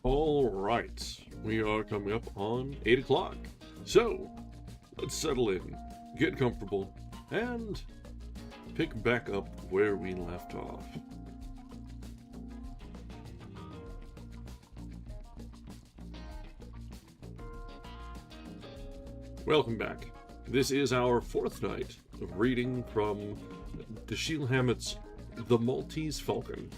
All right, we are coming up on 8 o'clock. So, let's settle in, get comfortable, and pick back up where we left off. Welcome back. This is our fourth night of reading from Dashiell Hammett's The Maltese Falcon.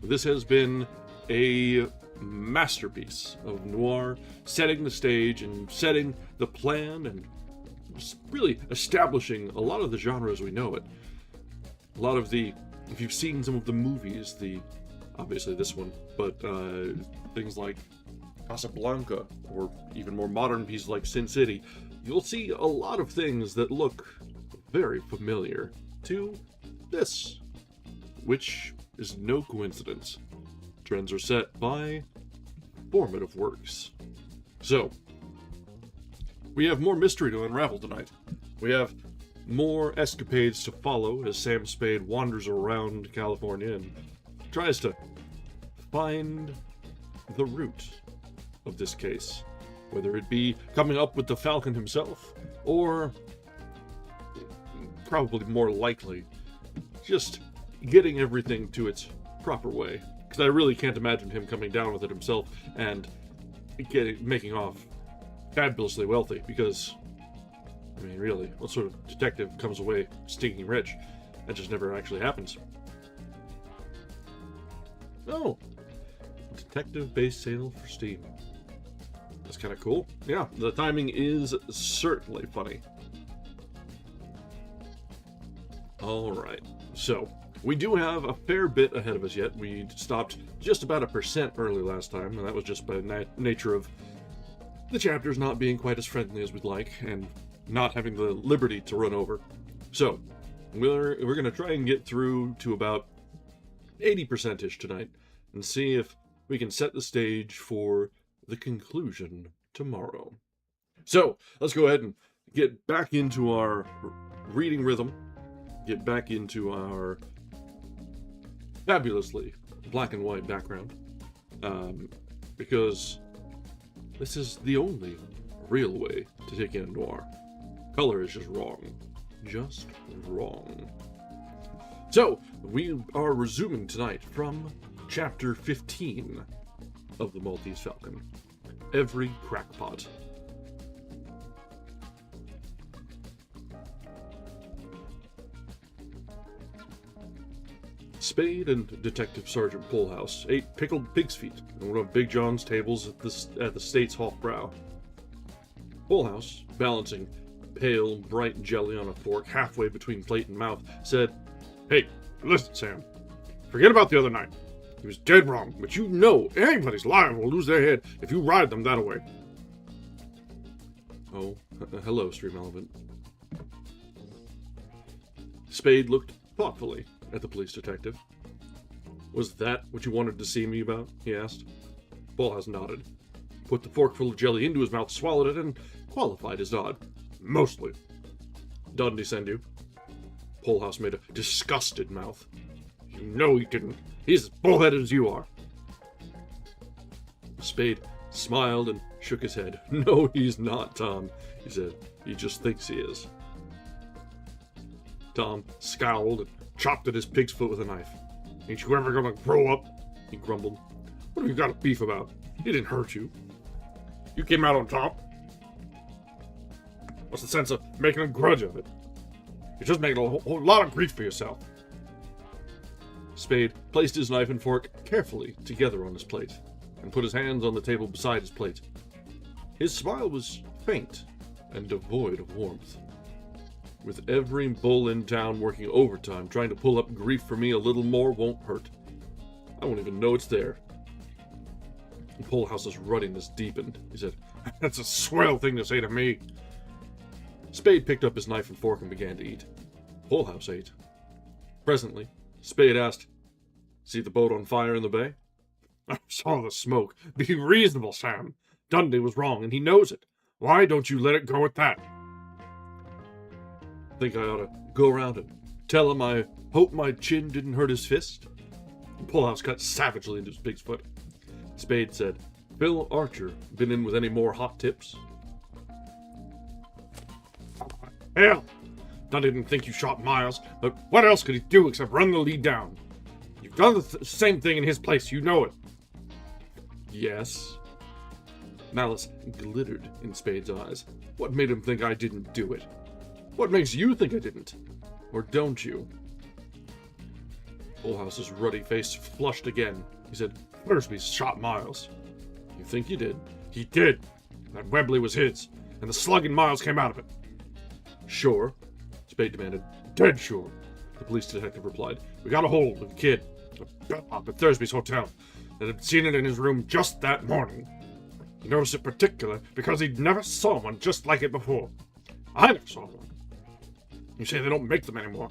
This has been a masterpiece of noir, setting the stage and setting the plan and really establishing a lot of the genre as we know it. A lot of the, if you've seen some of the movies, obviously this one, but things like Casablanca, or even more modern pieces like Sin City, you'll see a lot of things that look very familiar to this, which is no coincidence. Trends are set by formative works. So, we have more mystery to unravel tonight. We have more escapades to follow as Sam Spade wanders around California and tries to find the root of this case, whether it be coming up with the Falcon himself, or probably more likely, just getting everything to its proper way. Because I really can't imagine him coming down with it himself and making off fabulously wealthy, because, I mean, really, what sort of detective comes away stinking rich? That just never actually happens. Oh, detective base sale for Steam. That's kind of cool. Yeah, the timing is certainly funny. Alright, so we do have a fair bit ahead of us yet. We stopped just about 1% early last time, and that was just by nature of the chapters not being quite as friendly as we'd like, and not having the liberty to run over. So, we're going to try and get through to about 80%-ish tonight, and see if we can set the stage for the conclusion tomorrow. So, let's go ahead and get back into our reading rhythm, get back into our fabulously black and white background, because this is the only real way to take in noir. Color is just wrong. Just wrong. So, we are resuming tonight from chapter 15 of the Maltese Falcon. Every crackpot. Spade and Detective Sergeant Polehouse ate pickled pig's feet on one of Big John's tables at the State's Hall brow. Polehouse, balancing pale, bright jelly on a fork halfway between plate and mouth, said, "Hey, listen, Sam. Forget about the other night. He was dead wrong, but you know anybody's liable to lose their head if you ride them that way." Oh, hello, Stream Elephant. Spade looked thoughtfully at the police detective. "Was that what you wanted to see me about?" he asked. Polehouse nodded, put the forkful of jelly into his mouth, swallowed it, and qualified his nod. "Mostly." "Didn't he send you?" Polehouse made a disgusted mouth. "You know he didn't. He's as bullheaded as you are." Spade smiled and shook his head. "No, he's not, Tom," he said. "He just thinks he is." Tom scowled and chopped at his pig's foot with a knife. "Ain't you ever gonna grow up?" he grumbled. "What have you got a beef about? He didn't hurt you. You came out on top. What's the sense of making a grudge of it? You're just making a whole lot of grief for yourself." Spade placed his knife and fork carefully together on his plate, and put his hands on the table beside his plate. His smile was faint and devoid of warmth. "With every bull in town working overtime trying to pull up grief for me, a little more won't hurt. I won't even know it's there." Polehouse's ruddiness deepened. He said, "That's a swell thing to say to me." Spade picked up his knife and fork and began to eat. Polehouse ate. Presently, Spade asked, "See the boat on fire in the bay?" "I saw the smoke. Be reasonable, Sam. Dundee was wrong, and he knows it. Why don't you let it go at that?" "Think I ought to go around and tell him I hope my chin didn't hurt his fist?" Polehouse cut savagely into his pig's foot. Spade said, Phil Archer been in with any more hot tips? Hell, I didn't think you shot Miles, but what else could he do except run the lead down? You've done the same thing in his place, you know it. Yes. Malice glittered in Spade's eyes. What made him think I didn't do it? What makes you think I didn't? Or don't you? Fullhouse's ruddy face flushed again. He said, Thursby shot Miles. You think he did? He did. That Webley was his, and the slug in Miles came out of it. Sure? Spade demanded. Dead sure, The police detective replied. We got a hold of the kid, a bellhop at Thursby's hotel, that had seen it in his room just that morning. He noticed it particular because he'd never saw one just like it before. I never saw one. You say they don't make them anymore.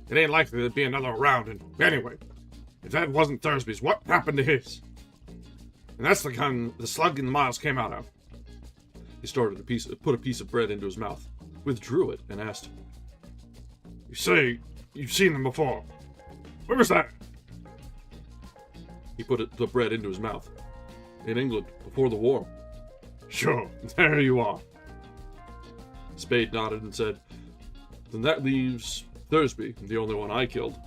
It ain't likely there'd be another around, and anyway, if that wasn't Thursby's, what happened to his? And that's the gun the slug in Miles came out of. He started put a piece of bread into his mouth, withdrew it, and asked, You say you've seen them before. Where was that? He put the bread into his mouth. In England, before the war. Sure, there you are. Spade nodded and said, Then that leaves Thursby, the only one I killed.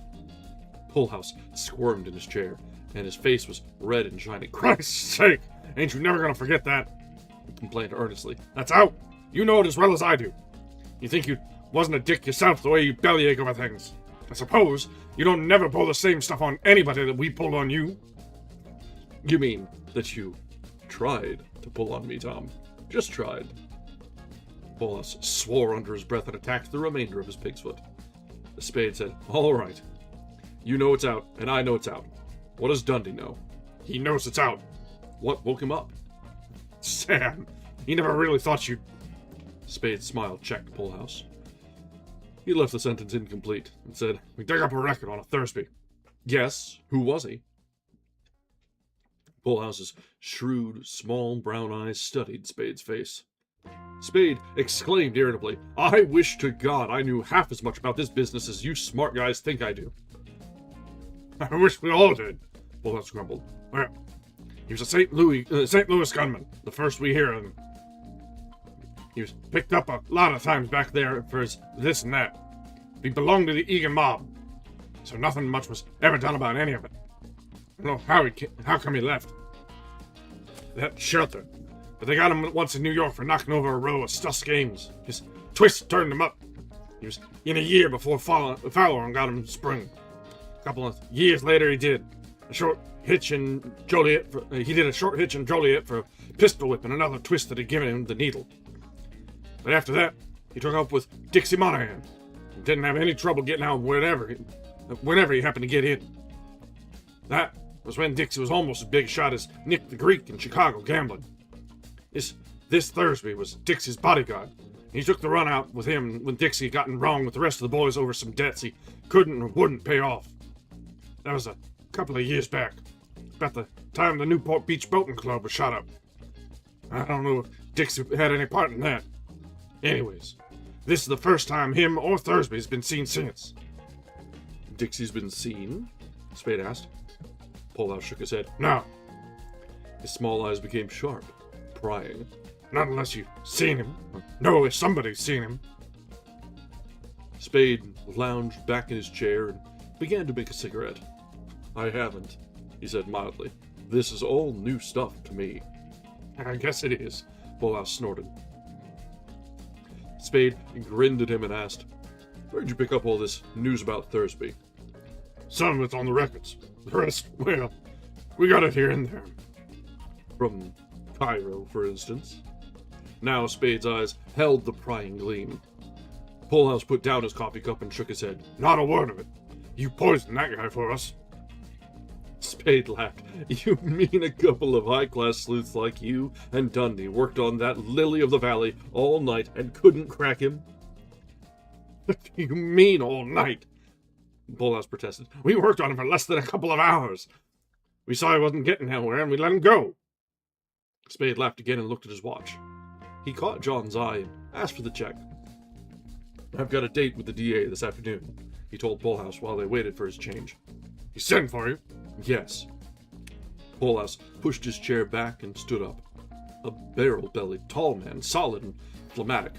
Fullhouse squirmed in his chair, and his face was red and shiny. Christ's sake, ain't you never gonna forget that? He complained earnestly. That's out. You know it as well as I do. You think you wasn't a dick yourself the way you bellyache over things. I suppose you don't never pull the same stuff on anybody that we pulled on you. You mean that you tried to pull on me, Tom? Just tried. Fullhouse swore under his breath and attacked the remainder of his pig's foot. The Spade said, All right. You know it's out, and I know it's out. What does Dundee know? He knows it's out. What woke him up? Sam, he never really thought you'd... Spade's smile checked Fullhouse. He left the sentence incomplete and said, We dug up a record on a Thursby. Yes, who was he? Fullhouse's shrewd, small brown eyes studied Spade's face. Spade exclaimed irritably, I wish to God I knew half as much about this business as you smart guys think I do. I wish we all did, Fullhouse grumbled. Well, he was a St. Louis gunman, the first we hear of him. He was picked up a lot of times back there for his this and that. He belonged to the Egan mob, so nothing much was ever done about any of it. I don't know how come he left. That shelter. But they got him once in New York for knocking over a row of Stuss games. His twist turned him up. He was in a year before Fowler got him sprung. A couple of years later, he did a short hitch in Joliet. He did a short hitch in Joliet for a pistol whip and another twist that had given him the needle. But after that, he took up with Dixie Monahan. He didn't have any trouble getting out whenever he happened to get in. That was when Dixie was almost as big a shot as Nick the Greek in Chicago gambling. This Thursby was Dixie's bodyguard. He took the run out with him when Dixie got in wrong with the rest of the boys over some debts he couldn't or wouldn't pay off. That was a couple of years back, about the time the Newport Beach Boating Club was shot up. I don't know if Dixie had any part in that. Anyways, this is the first time him or Thursby's been seen since. Dixie's been seen? Spade asked. Fullhouse shook his head. No. His small eyes became sharp, prying. Not unless you've seen him, or know if somebody's seen him. Spade lounged back in his chair and began to make a cigarette. I haven't, he said mildly. This is all new stuff to me. I guess it is, Fullhouse snorted. Spade grinned at him and asked, Where'd you pick up all this news about Thursby? Some of it's on the records. The rest, well, we got it here and there. From Cairo, for instance. Now Spade's eyes held the prying gleam. Fullhouse put down his coffee cup and shook his head. Not a word of it. You poisoned that guy for us. Spade laughed. You mean a couple of high-class sleuths like you and Dundee worked on that lily of the valley all night and couldn't crack him? What do you mean all night? Fullhouse protested. We worked on him for less than a couple of hours. We saw he wasn't getting anywhere and we let him go. Spade laughed again and looked at his watch. He caught John's eye and asked for the check. I've got a date with the DA this afternoon, he told Fullhouse while they waited for his change. He sent for you? Yes. Polehouse pushed his chair back and stood up. A barrel-bellied, tall man, solid and phlegmatic.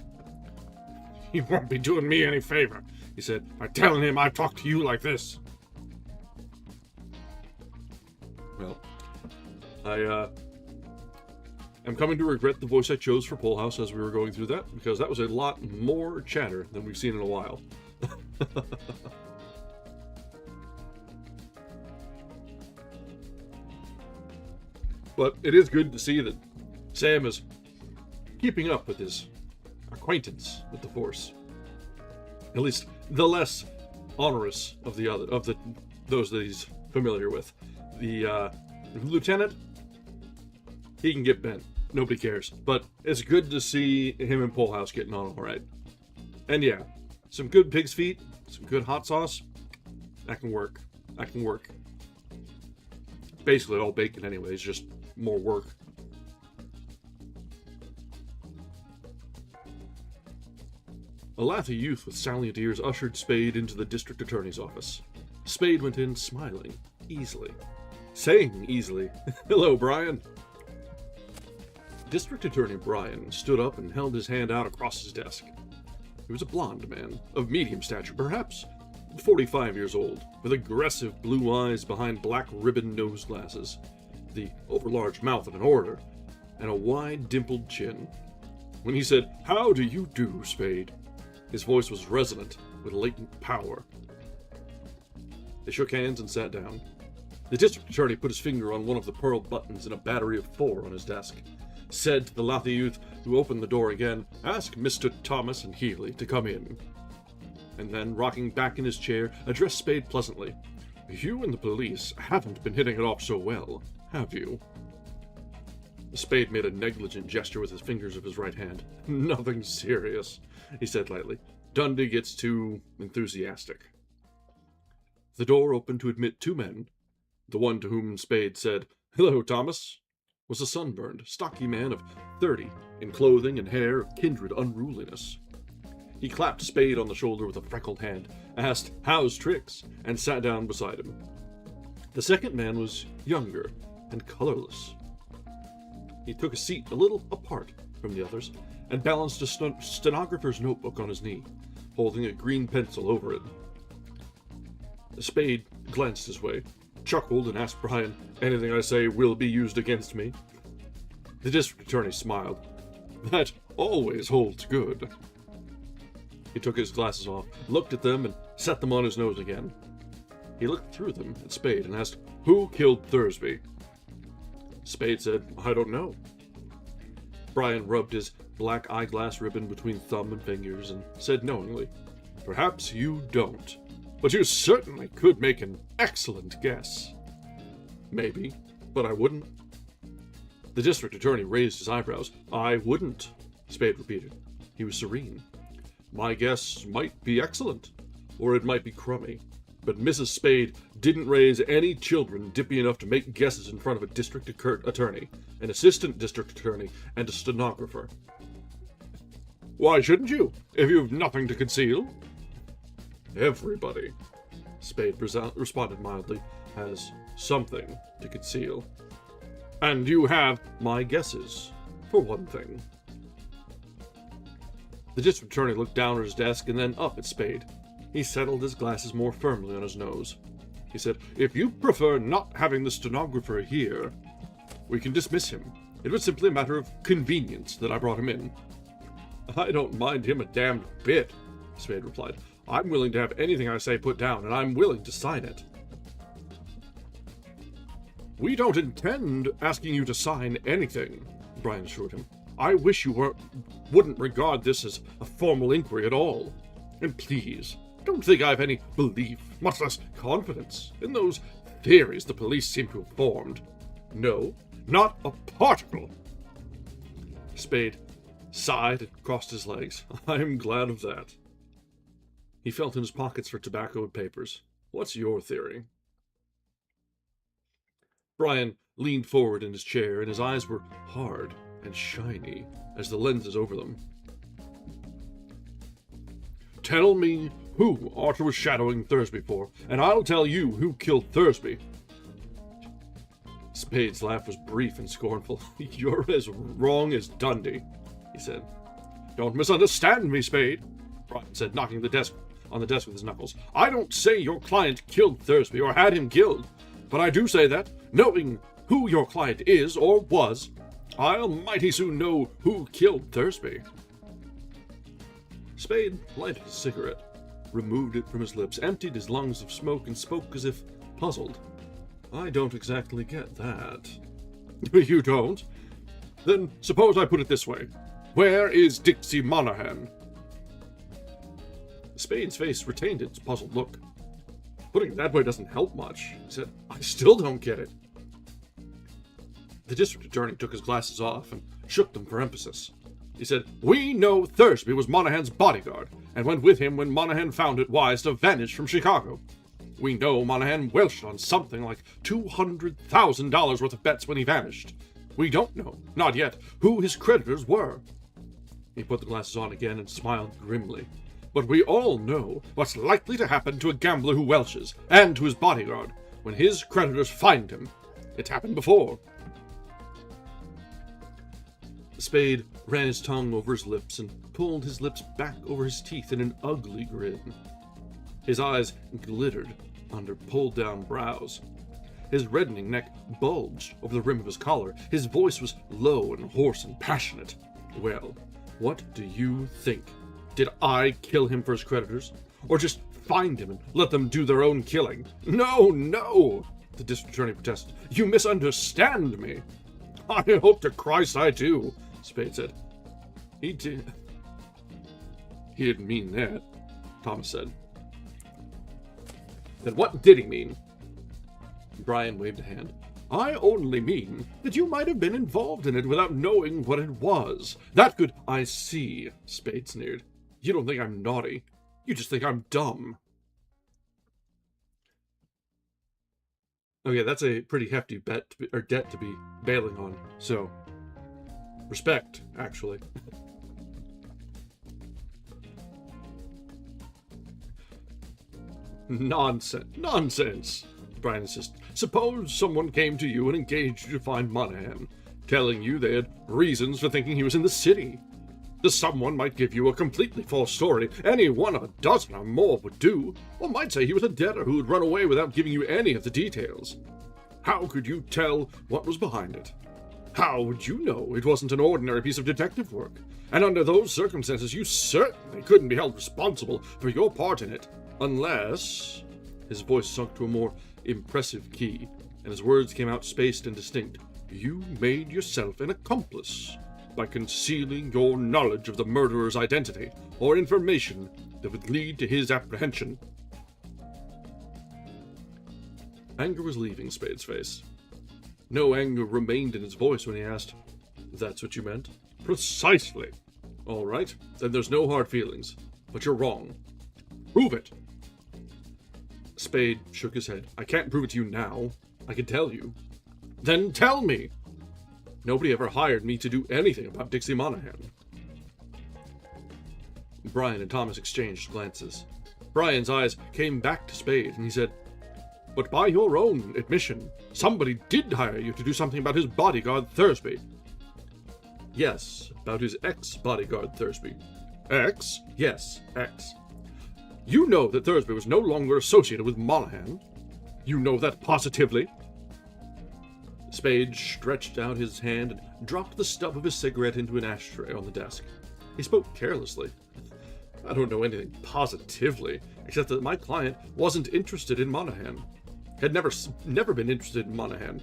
"He won't be doing me any favor," he said, "by telling him I talk to you like this." Well, I am coming to regret the voice I chose for Polehouse as we were going through that, because that was a lot more chatter than we've seen in a while. But it is good to see that Sam is keeping up with his acquaintance with the Force. At least the less onerous of those that he's familiar with. The lieutenant, he can get bent. Nobody cares. But it's good to see him and Polehouse getting on all right. And yeah, some good pig's feet, some good hot sauce. That can work. That can work. Basically all bacon anyways, just more work. A lathy youth with salient ears ushered Spade into the district attorney's office. Spade went in smiling, easily. Saying easily, "Hello, Brian." District Attorney Brian stood up and held his hand out across his desk. He was a blond man, of medium stature, perhaps 45 years old, with aggressive blue eyes behind black ribbon nose glasses, the overlarge mouth of an orator, and a wide dimpled chin. When he said, "How do you do, Spade?" his voice was resonant with latent power. They shook hands and sat down. The district attorney put his finger on one of the pearl buttons in a battery of 4 on his desk, said to the lathy youth who opened the door again, "Ask Mr. Thomas and Healy to come in." And then, rocking back in his chair, addressed Spade pleasantly. "You and the police haven't been hitting it off so well, have you?" Spade made a negligent gesture with his fingers of his right hand. "Nothing serious," he said lightly. "Dundee gets too enthusiastic." The door opened to admit 2 men. The one to whom Spade said, "Hello, Thomas," was a sunburned, stocky man of 30, in clothing and hair of kindred unruliness. He clapped Spade on the shoulder with a freckled hand, asked, "How's tricks?" and sat down beside him. The second man was younger and colorless. He took a seat a little apart from the others and balanced a stenographer's notebook on his knee, holding a green pencil over it. Spade glanced his way, chuckled, and asked Brian, "Anything I say will be used against me?" The district attorney smiled. "That always holds good." He took his glasses off, looked at them, and set them on his nose again. He looked through them at Spade and asked, "Who killed Thursby?" Spade said, "I don't know." Brian rubbed his black eyeglass ribbon between thumb and fingers and said knowingly, "Perhaps you don't, but you certainly could make an excellent guess." "Maybe, but I wouldn't." The district attorney raised his eyebrows. "I wouldn't," Spade repeated. He was serene. "My guess might be excellent, or it might be crummy. But Mrs. Spade didn't raise any children dippy enough to make guesses in front of a district attorney, an assistant district attorney, and a stenographer." "Why shouldn't you, if you've nothing to conceal?" "Everybody," Spade responded mildly, "has something to conceal. And you have my guesses, for one thing." The district attorney looked down at his desk and then up at Spade. He settled his glasses more firmly on his nose. He said, "If you prefer not having the stenographer here, we can dismiss him. It was simply a matter of convenience that I brought him in." "I don't mind him a damned bit," Spade replied. "I'm willing to have anything I say put down, and I'm willing to sign it." "We don't intend asking you to sign anything," Brian assured him. "I wish you wouldn't regard this as a formal inquiry at all. And please, don't think I have any belief, much less confidence, in those theories the police seem to have formed. No, not a particle." Spade sighed and crossed his legs. "I'm glad of that." He felt in his pockets for tobacco and papers. "What's your theory?" Brian leaned forward in his chair, and his eyes were hard and shiny as the lenses over them. "Tell me who Arthur was shadowing Thursby for, and I'll tell you who killed Thursby." Spade's laugh was brief and scornful. "You're as wrong as Dundee," he said. "Don't misunderstand me, Spade," Brian said, knocking on the desk with his knuckles. "I don't say your client killed Thursby or had him killed, but I do say that, knowing who your client is or was, I'll mighty soon know who killed Thursby." Spade lighted a cigarette, removed it from his lips, emptied his lungs of smoke, and spoke as if puzzled. "I don't exactly get that." "You don't? Then suppose I put it this way. Where is Dixie Monaghan?" Spade's face retained its puzzled look. "Putting it that way doesn't help much," he said. "I still don't get it." The district attorney took his glasses off and shook them for emphasis. He said, "We know Thursby was Monaghan's bodyguard and went with him when Monaghan found it wise to vanish from Chicago. We know Monaghan welched on something like $200,000 worth of bets when he vanished. We don't know, not yet, who his creditors were." He put the glasses on again and smiled grimly. "But we all know what's likely to happen to a gambler who welches, and to his bodyguard, when his creditors find him. It's happened before." Spade ran his tongue over his lips and pulled his lips back over his teeth in an ugly grin. His eyes glittered under pulled-down brows. His reddening neck bulged over the rim of his collar. His voice was low and hoarse and passionate. "Well, what do you think? Did I kill him for his creditors? Or just find him and let them do their own killing?" "No, no," the district attorney protested. "You misunderstand me." "I hope to Christ I do," Spade said. He didn't mean that," Thomas said. "Then what did he mean?" Brian waved a hand. "I only mean that you might have been involved in it without knowing what it was. That could—" "I see," Spade sneered. "You don't think I'm naughty. You just think I'm dumb." Okay, that's a pretty hefty debt to be bailing on. So, respect, actually. Nonsense, Brian insisted. "Suppose someone came to you and engaged you to find Monaghan, telling you they had reasons for thinking he was in the city. The someone might give you a completely false story. Any one of a dozen or more would do, or might say he was a debtor who had run away without giving you any of the details. How could you tell what was behind it? How would you know it wasn't an ordinary piece of detective work? And under those circumstances, you certainly couldn't be held responsible for your part in it, unless—" His voice sunk to a more impressive key, and his words came out spaced and distinct. "You made yourself an accomplice by concealing your knowledge of the murderer's identity or information that would lead to his apprehension." Anger was leaving Spade's face. No anger remained in his voice when he asked, "That's what you meant?" "Precisely." "All right, then there's no hard feelings. But you're wrong. Prove it." Spade shook his head. "I can't prove it to you now. I can tell you." "Then tell me." "Nobody ever hired me to do anything about Dixie Monaghan." Brian and Thomas exchanged glances. Brian's eyes came back to Spade, and he said, "But by your own admission, somebody did hire you to do something about his bodyguard, Thursby." "Yes, about his ex-bodyguard, Thursby." "Ex?" "Yes, ex." "You know that Thursby was no longer associated with Monaghan? You know that positively?" Spade stretched out his hand and dropped the stub of his cigarette into an ashtray on the desk. He spoke carelessly. "I don't know anything positively, except that my client wasn't interested in Monaghan. Had never been interested in Monaghan.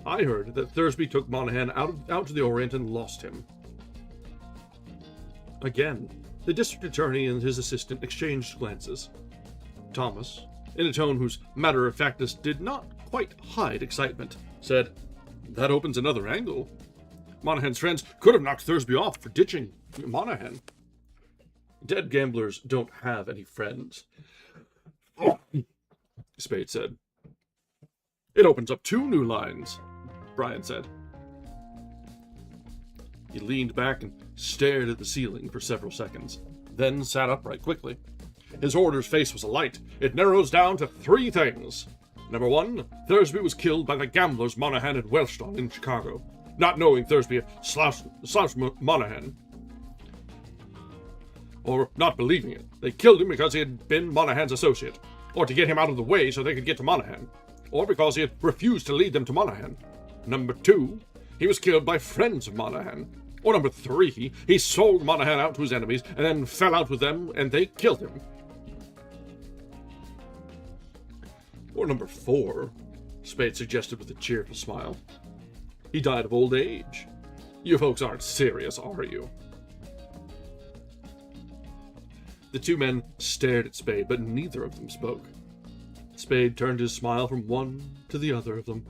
I heard that Thursby took Monaghan out to the Orient and lost him." Again, the district attorney and his assistant exchanged glances. Thomas, in a tone whose matter-of-factness did not quite hide excitement, said, "That opens another angle. Monaghan's friends could have knocked Thursby off for ditching Monaghan. Dead gamblers don't have any friends," Spade said. "It opens up two new lines," Brian said. He leaned back and stared at the ceiling for several seconds, then sat upright quickly. His orator's face was alight. "It narrows down to three things. Number 1, Thursby was killed by the gamblers Monaghan had welched on in Chicago. Not knowing Thursby had slouched Monaghan, or not believing it, they killed him because he had been Monaghan's associate, or to get him out of the way so they could get to Monaghan, or because he had refused to lead them to Monaghan. Number 2, he was killed by friends of Monaghan. Or number 3, he sold Monaghan out to his enemies and then fell out with them and they killed him. Or number 4, Spade suggested with a cheerful smile. He died of old age. You folks aren't serious, are you? The two men stared at Spade, but neither of them spoke. Spade turned his smile from one to the other of them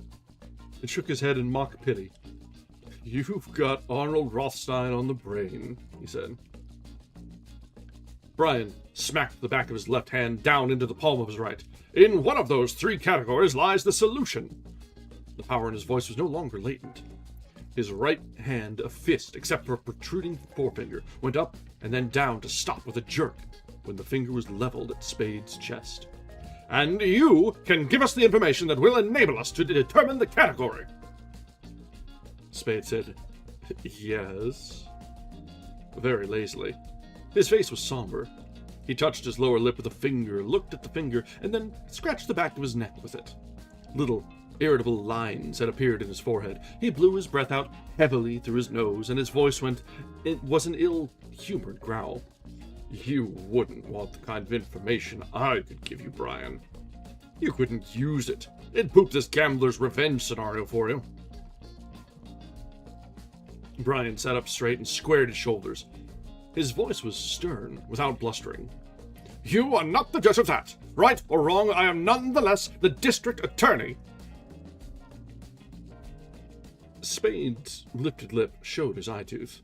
and shook his head in mock pity. You've got Arnold Rothstein on the brain, he said. Brian smacked the back of his left hand down into the palm of his right. In one of those 3 categories lies the solution. The power in his voice was no longer latent. His right hand, a fist, except for a protruding forefinger, went up and then down to stop with a jerk when the finger was leveled at Spade's chest. And you can give us the information that will enable us to determine the category. Spade said, yes, very lazily. His face was somber. He touched his lower lip with a finger, looked at the finger, and then scratched the back of his neck with it. Little irritable lines had appeared in his forehead. He blew his breath out heavily through his nose, and his voice it was an ill-humored growl. You wouldn't want the kind of information I could give you, Brian. You couldn't use it. It'd poop this gambler's revenge scenario for you. Brian sat up straight and squared his shoulders. His voice was stern, without blustering. You are not the judge of that. Right or wrong, I am nonetheless the district attorney. Spade's lifted lip showed his eye tooth.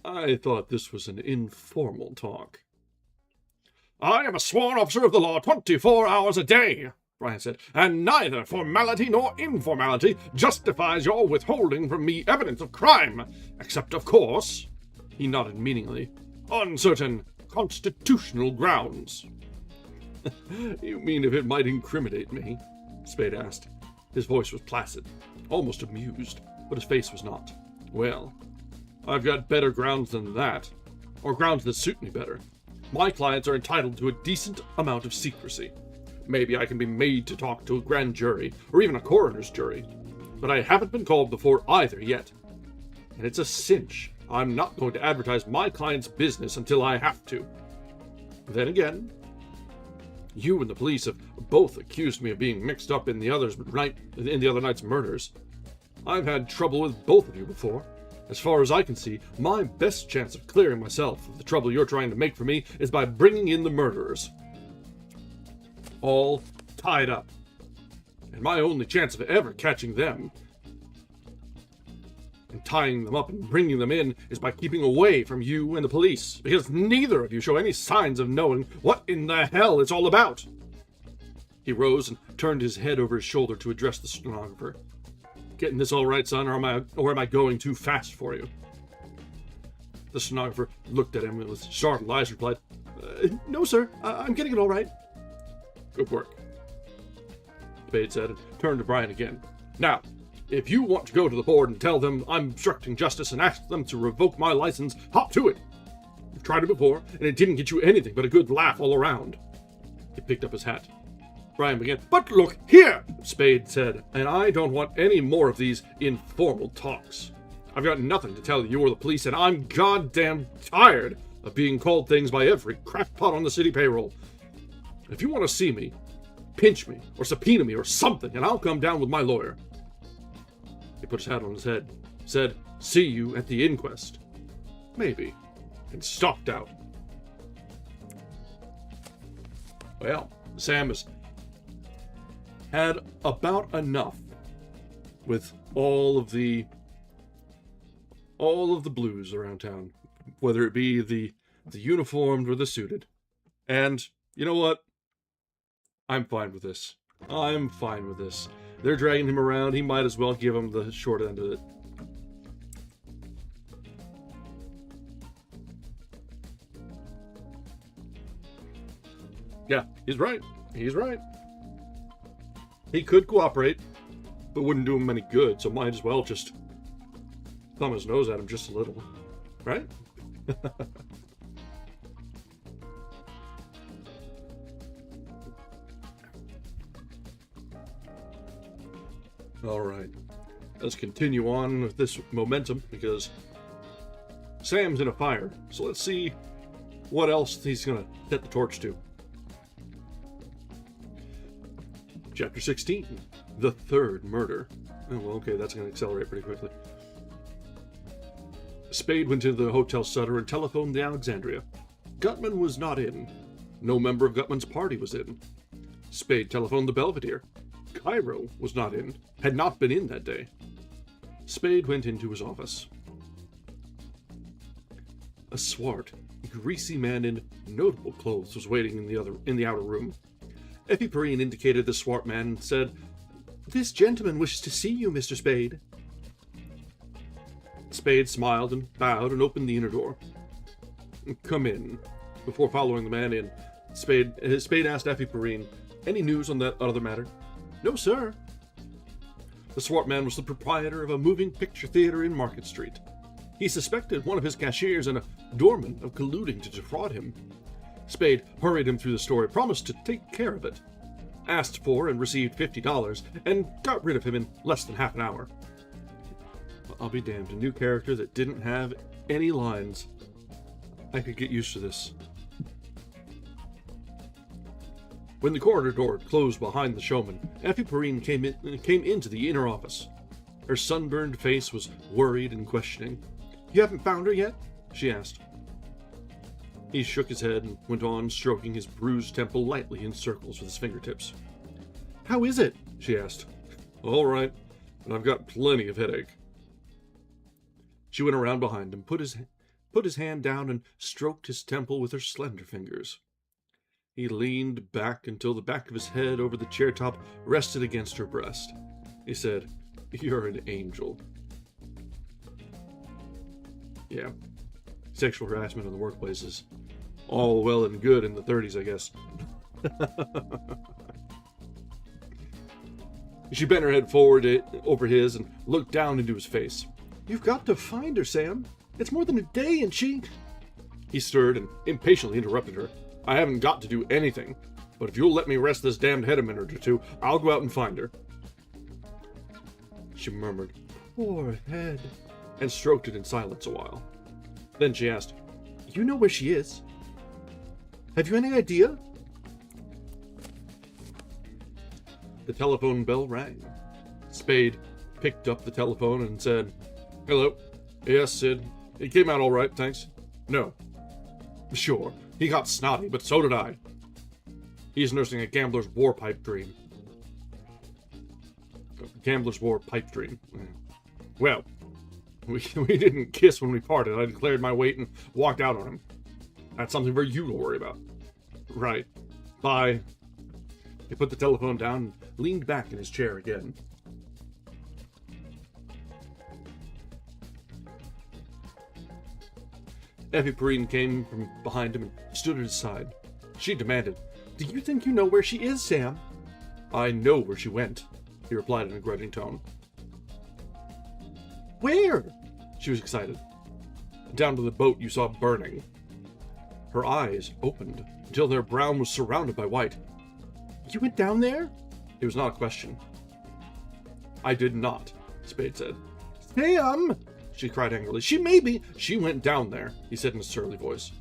I thought this was an informal talk. I am a sworn officer of the law 24 hours a day, Brian said, and neither formality nor informality justifies your withholding from me evidence of crime, except, of course, he nodded meaningly, on certain constitutional grounds. You mean if it might incriminate me? Spade asked. His voice was placid, almost amused, but his face was not. Well, I've got better grounds than that, or grounds that suit me better. My clients are entitled to a decent amount of secrecy. Maybe I can be made to talk to a grand jury, or even a coroner's jury, but I haven't been called before either yet. And it's a cinch. I'm not going to advertise my client's business until I have to. Then again, you and the police have both accused me of being mixed up in the other night's murders. I've had trouble with both of you before. As far as I can see, my best chance of clearing myself of the trouble you're trying to make for me is by bringing in the murderers. All tied up. And my only chance of ever catching them and tying them up and bringing them in is by keeping away from you and the police, because neither of you show any signs of knowing what in the hell it's all about. He rose and turned his head over his shoulder to address the stenographer. Getting this all right, son, or am I going too fast for you? The stenographer looked at him and with startled eyes replied, No, sir, I'm getting it all right. Good work, Spade said, and turned to Brian again. Now, if you want to go to the board and tell them I'm obstructing justice and ask them to revoke my license, hop to it. You've tried it before, and it didn't get you anything but a good laugh all around. He picked up his hat. Brian began. But look here, Spade said, and I don't want any more of these informal talks. I've got nothing to tell you or the police, and I'm goddamn tired of being called things by every crackpot on the city payroll. If you want to see me, pinch me, or subpoena me, or something, and I'll come down with my lawyer. He put his hat on his head, said, See you at the inquest. Maybe. And stalked out. Well, Sam has had about enough with all of the blues around town, whether it be the uniformed or the suited. And you know what? I'm fine with this. I'm fine with this. They're dragging him around. He might as well give him the short end of it. Yeah, he's right. He's right. He could cooperate, but wouldn't do him any good, so might as well just thumb his nose at him just a little. Right? Alright. Let's continue on with this momentum, because Sam's in a fire. So let's see what else he's going to set the torch to. Chapter 16. The Third Murder. Oh, well, okay, that's going to accelerate pretty quickly. Spade went into the Hotel Sutter and telephoned the Alexandria. Gutman was not in. No member of Gutman's party was in. Spade telephoned the Belvedere. Cairo was not in. Had not been in that day. Spade went into his office. A swart, greasy man in notable clothes was waiting in the outer room. Effie Perrine indicated the swart man and said, "This gentleman wishes to see you, Mr. Spade." Spade smiled and bowed and opened the inner door. "Come in." Before following the man in, Spade asked Effie Perrine, "Any news on that other matter?" "No, sir." The swart man was the proprietor of a moving picture theater in Market Street. He suspected one of his cashiers and a doorman of colluding to defraud him. Spade hurried him through the story, promised to take care of it, asked for and received $50, and got rid of him in less than half an hour. I'll be damned, a new character that didn't have any lines. I could get used to this. When the corridor door closed behind the showman, Effie Perrine came into the inner office. Her sunburned face was worried and questioning. "You haven't found her yet?" she asked. He shook his head and went on stroking his bruised temple lightly in circles with his fingertips. "How is it?" she asked. "All right, but I've got plenty of headache." She went around behind him, put his hand down and stroked his temple with her slender fingers. He leaned back until the back of his head over the chair top rested against her breast. He said, "You're an angel." Yeah, sexual harassment in the workplace is all well and good in the 30s, I guess. She bent her head forward over his and looked down into his face. "You've got to find her, Sam. It's more than a day and she..." He stirred and impatiently interrupted her. "I haven't got to do anything, but if you'll let me rest this damned head a minute or two, I'll go out and find her." She murmured, "Poor head," and stroked it in silence a while. Then she asked, "You know where she is? Have you any idea?" The telephone bell rang. Spade picked up the telephone and said, "Hello. Yes, Sid. It came out all right, thanks." "No." "Sure. He got snotty, but so did I. He's nursing a gambler's war pipe dream." Gambler's war pipe dream. "Well, we didn't kiss when we parted. I declared my weight and walked out on him. That's something for you to worry about." "Right. Bye." He put the telephone down and leaned back in his chair again. Effie Perrine came from behind him and stood at his side. She demanded, "Do you think you know where she is, Sam?" "I know where she went," he replied in a grudging tone. "Where?" She was excited. "Down to the boat you saw burning." Her eyes opened until their brown was surrounded by white. "You went down there?" It was not a question. "I did not," Spade said. "Sam!" she cried angrily. She went down there," he said in a surly voice.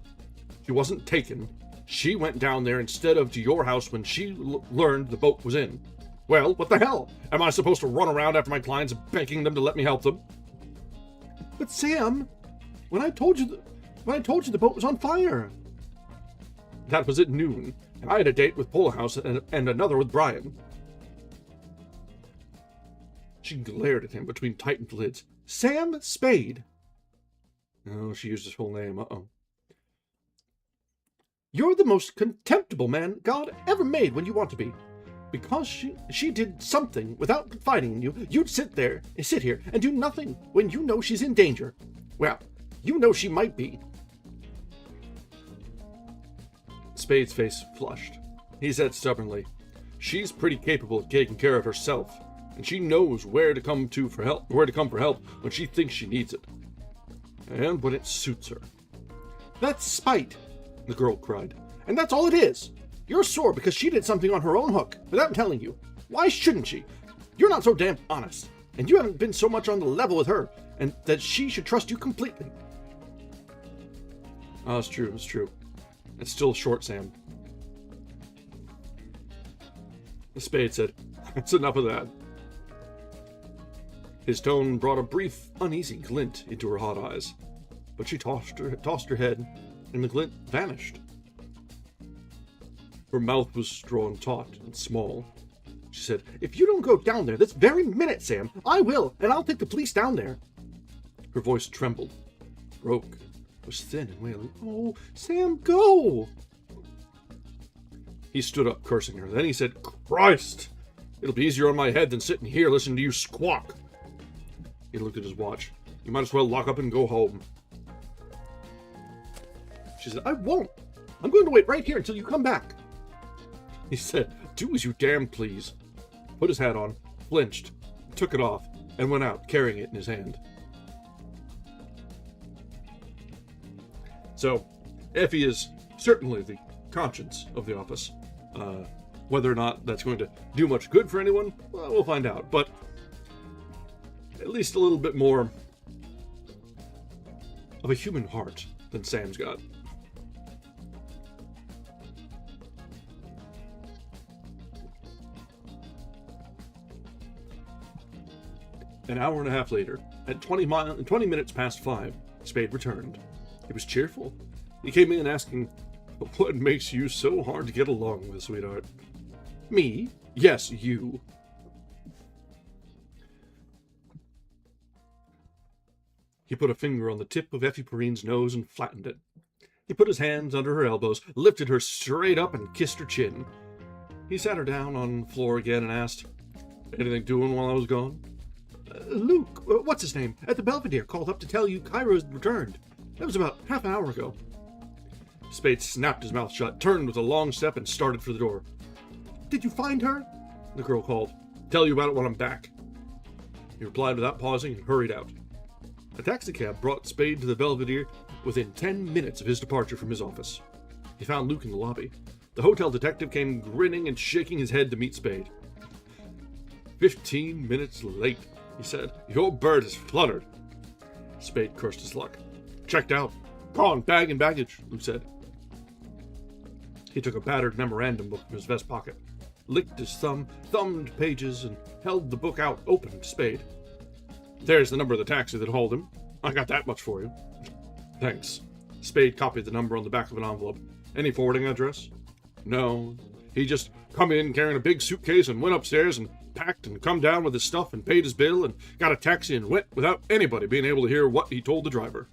"She wasn't taken. She went down there instead of to your house when she learned the boat was in. Well, what the hell? Am I supposed to run around after my clients begging them to let me help them?" "But Sam, when I told you the boat was on fire." "That was at noon, and I had a date with Polehouse and another with Brian." She glared at him between tightened lids. "Sam Spade." Oh, she used his full name. Uh-oh. "You're the most contemptible man God ever made when you want to be. Because she did something without confiding in you, you'd sit here and do nothing when you know she's in danger. Well, you know she might be." Spade's face flushed. He said stubbornly, She's pretty capable of taking care of herself, and she knows where to come for help when she thinks she needs it. And when it suits her. That's spite, the girl cried. And that's all it is. You're sore because she did something on her own hook, without telling you. Why shouldn't she? You're not so damn honest, and you haven't been so much on the level with her, and that she should trust you completely. Oh, it's true, it's true. It's still short, Sam. The Spade said, "That's enough of that." His tone brought a brief, uneasy glint into her hot eyes, but she tossed her head, and the glint vanished. Her mouth was drawn taut and small. She said, "If you don't go down there this very minute, Sam, I will, and I'll take the police down there." Her voice trembled, broke, was thin and wailing. "Oh, Sam, go!" He stood up, cursing her. Then he said, "Christ! It'll be easier on my head than sitting here listening to you squawk." He looked at his watch. "You might as well lock up and go home." She said, "I won't. I'm going to wait right here until you come back." He said, "Do as you damn please." Put his hat on, flinched, took it off, and went out, carrying it in his hand. So, Effie is certainly the conscience of the office. Whether or not that's going to do much good for anyone, well, we'll find out. But at least a little bit more of a human heart than Sam's got. An hour and a half later, at 20 minutes past 5, Spade returned. He was cheerful. He came in asking, "What makes you so hard to get along with, sweetheart?" "Me?" "Yes, you." He put a finger on the tip of Effie Perine's nose and flattened it. He put his hands under her elbows, lifted her straight up, and kissed her chin. He sat her down on the floor again and asked, "Anything doing while I was gone?" "Luke, what's his name, at the Belvedere called up to tell you Cairo's returned. That was about half an hour ago." Spade snapped his mouth shut, turned with a long step, and started for the door. "Did you find her?" The girl called. "Tell you about it when I'm back." He replied without pausing and hurried out. A taxicab brought Spade to the Belvedere within 10 minutes of his departure from his office. He found Luke in the lobby. The hotel detective came grinning and shaking his head to meet Spade. 15 minutes late, he said. "Your bird has fluttered." Spade cursed his luck. "Checked out. Gone, bag and baggage," Luke said. He took a battered memorandum book from his vest pocket, licked his thumb, thumbed pages, and held the book out open to Spade. "There's the number of the taxi that hauled him. I got that much for you." "Thanks." Spade copied the number on the back of an envelope. "Any forwarding address?" "No. He just come in carrying a big suitcase and went upstairs and packed and come down with his stuff and paid his bill and got a taxi and went without anybody being able to hear what he told the driver."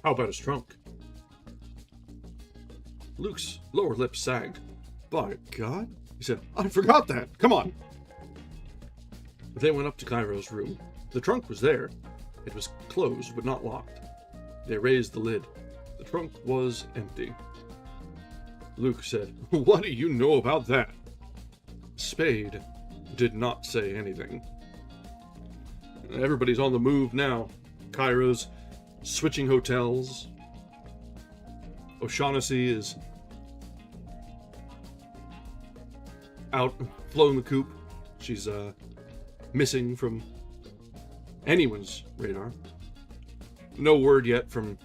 "How about his trunk?" Luke's lower lip sagged. "By God," he said, "I forgot that. Come on." They went up to Cairo's room. The trunk was there. It was closed but not locked. They raised the lid. The trunk was empty. Luke said, "What do you know about that?" Spade did not say anything. Everybody's on the move now. Cairo's switching hotels. O'Shaughnessy is out, flown the coop. She's missing from anyone's radar. No word yet from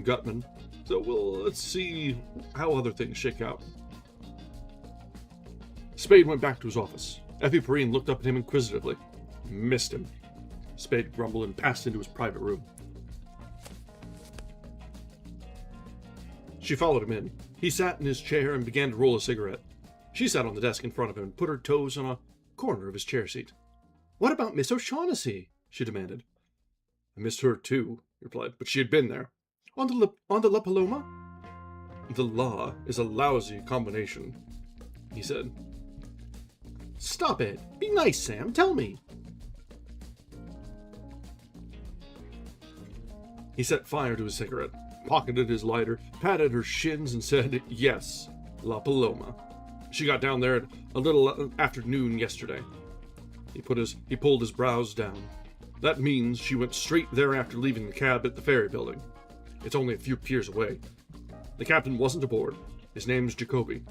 Gutman. So let's see how other things shake out. Spade went back to his office. Effie Perrine looked up at him inquisitively. Missed him. Spade grumbled and passed into his private room. She followed him in. He sat in his chair and began to roll a cigarette. She sat on the desk in front of him and put her toes on a corner of his chair seat. "What about Miss O'Shaughnessy?" she demanded. "I missed her too," he replied, "but she had been there." On the La Paloma?" "The law is a lousy combination," he said. "Stop it. Be nice, Sam. Tell me." He set fire to his cigarette, pocketed his lighter, patted her shins, and said, "Yes, La Paloma." She got down there at a little after noon yesterday. He pulled his brows down. That means she went straight there after leaving the cab at the ferry building. It's only a few piers away. The captain wasn't aboard. His name's Jacoby,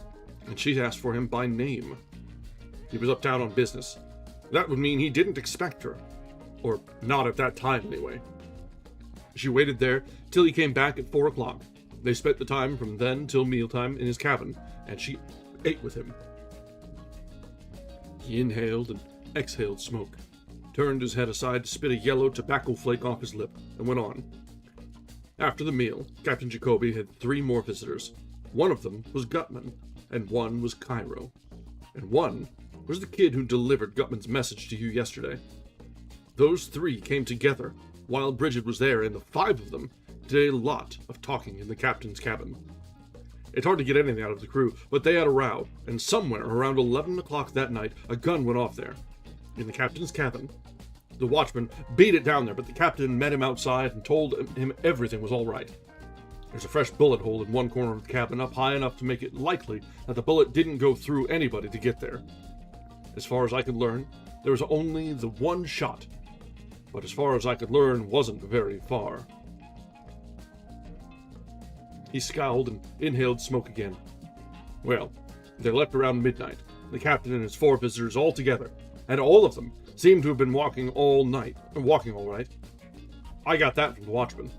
and she asked for him by name. He was uptown on business. That would mean he didn't expect her. Or not at that time, anyway. She waited there till he came back at 4 o'clock. They spent the time from then till mealtime in his cabin, and she ate with him. He inhaled and exhaled smoke, turned his head aside to spit a yellow tobacco flake off his lip, and went on. After the meal, Captain Jacoby had 3 more visitors. One of them was Gutman, and one was Cairo, and one was the kid who delivered Gutman's message to you yesterday. Those 3 came together while Bridget was there, and the 5 of them did a lot of talking in the captain's cabin. It's hard to get anything out of the crew, but they had a row, and somewhere around 11 o'clock that night, a gun went off there, in the captain's cabin. The watchman beat it down there, but the captain met him outside and told him everything was all right. There's a fresh bullet hole in one corner of the cabin, up high enough to make it likely that the bullet didn't go through anybody to get there. As far as I could learn, there was only the one shot, but as far as I could learn, wasn't very far. He scowled and inhaled smoke again. Well, they left around midnight, the captain and his 4 visitors all together, and all of them seemed to have been walking all night, walking all right. I got that from the watchman.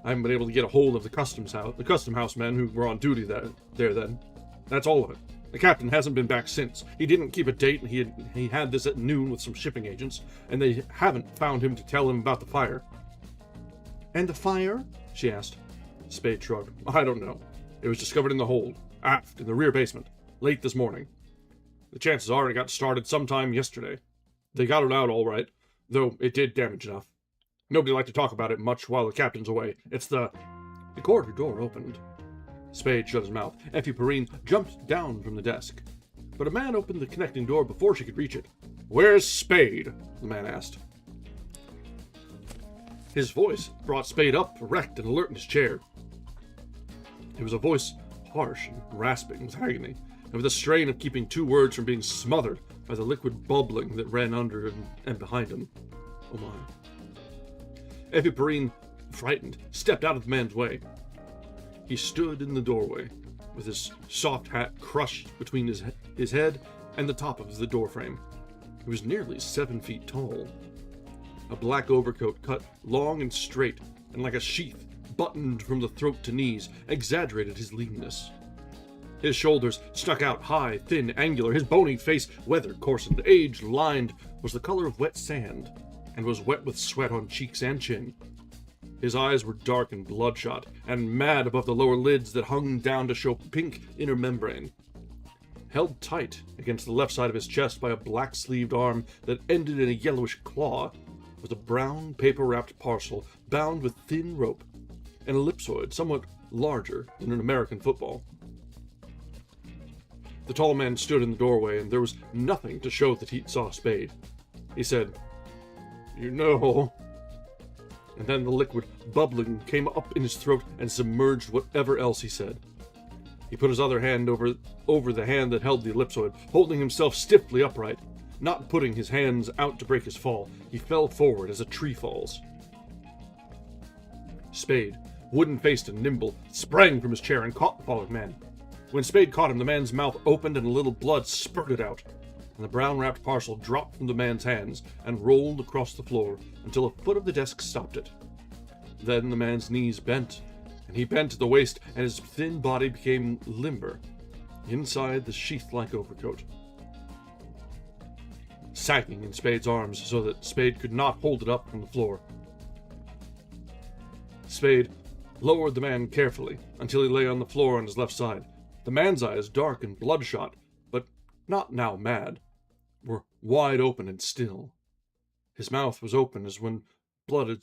I haven't been able to get a hold of the custom house men who were on duty there then. That's all of it. The captain hasn't been back since. He didn't keep a date, and he had this at noon with some shipping agents, and they haven't found him to tell him about the fire. And the fire? She asked. Spade shrugged. I don't know. It was discovered in the hold, aft, in the rear basement, late this morning. The chances are it got started sometime yesterday. They got it out all right, though it did damage enough. Nobody liked to talk about it much while the captain's away. It's the corridor door opened. Spade shut his mouth. Effie Perrine jumped down from the desk, but a man opened the connecting door before she could reach it. Where's Spade? The man asked. His voice brought Spade up, erect and alert in his chair. It was a voice harsh and rasping with agony, and with a strain of keeping 2 words from being smothered by the liquid bubbling that ran under and behind him. Oh my. Effie Perrine, frightened, stepped out of the man's way. He stood in the doorway, with his soft hat crushed between his head and the top of the doorframe. He was nearly 7 feet tall. A black overcoat cut long and straight, and like a sheath, buttoned from the throat to knees, exaggerated his leanness. His shoulders stuck out high, thin, angular, his bony face weather coarsened, age-lined, was the color of wet sand, and was wet with sweat on cheeks and chin. His eyes were dark and bloodshot, and mad above the lower lids that hung down to show pink inner membrane. Held tight against the left side of his chest by a black-sleeved arm that ended in a yellowish claw was a brown paper-wrapped parcel bound with thin rope, an ellipsoid somewhat larger than an American football. The tall man stood in the doorway, and there was nothing to show that he saw Spade. He said, "You know," and then the liquid bubbling came up in his throat and submerged whatever else he said. He put his other hand over the hand that held the ellipsoid, holding himself stiffly upright, not putting his hands out to break his fall. He fell forward as a tree falls. Spade, wooden-faced and nimble, sprang from his chair and caught the falling man. When Spade caught him, the man's mouth opened and a little blood spurted out, and the brown-wrapped parcel dropped from the man's hands and rolled across the floor until a foot of the desk stopped it. Then the man's knees bent, and he bent at the waist, and his thin body became limber inside the sheath-like overcoat, sagging in Spade's arms so that Spade could not hold it up from the floor. Spade lowered the man carefully until he lay on the floor on his left side. The man's eyes, dark and bloodshot, but not now mad, were wide open and still. His mouth was open as when blood had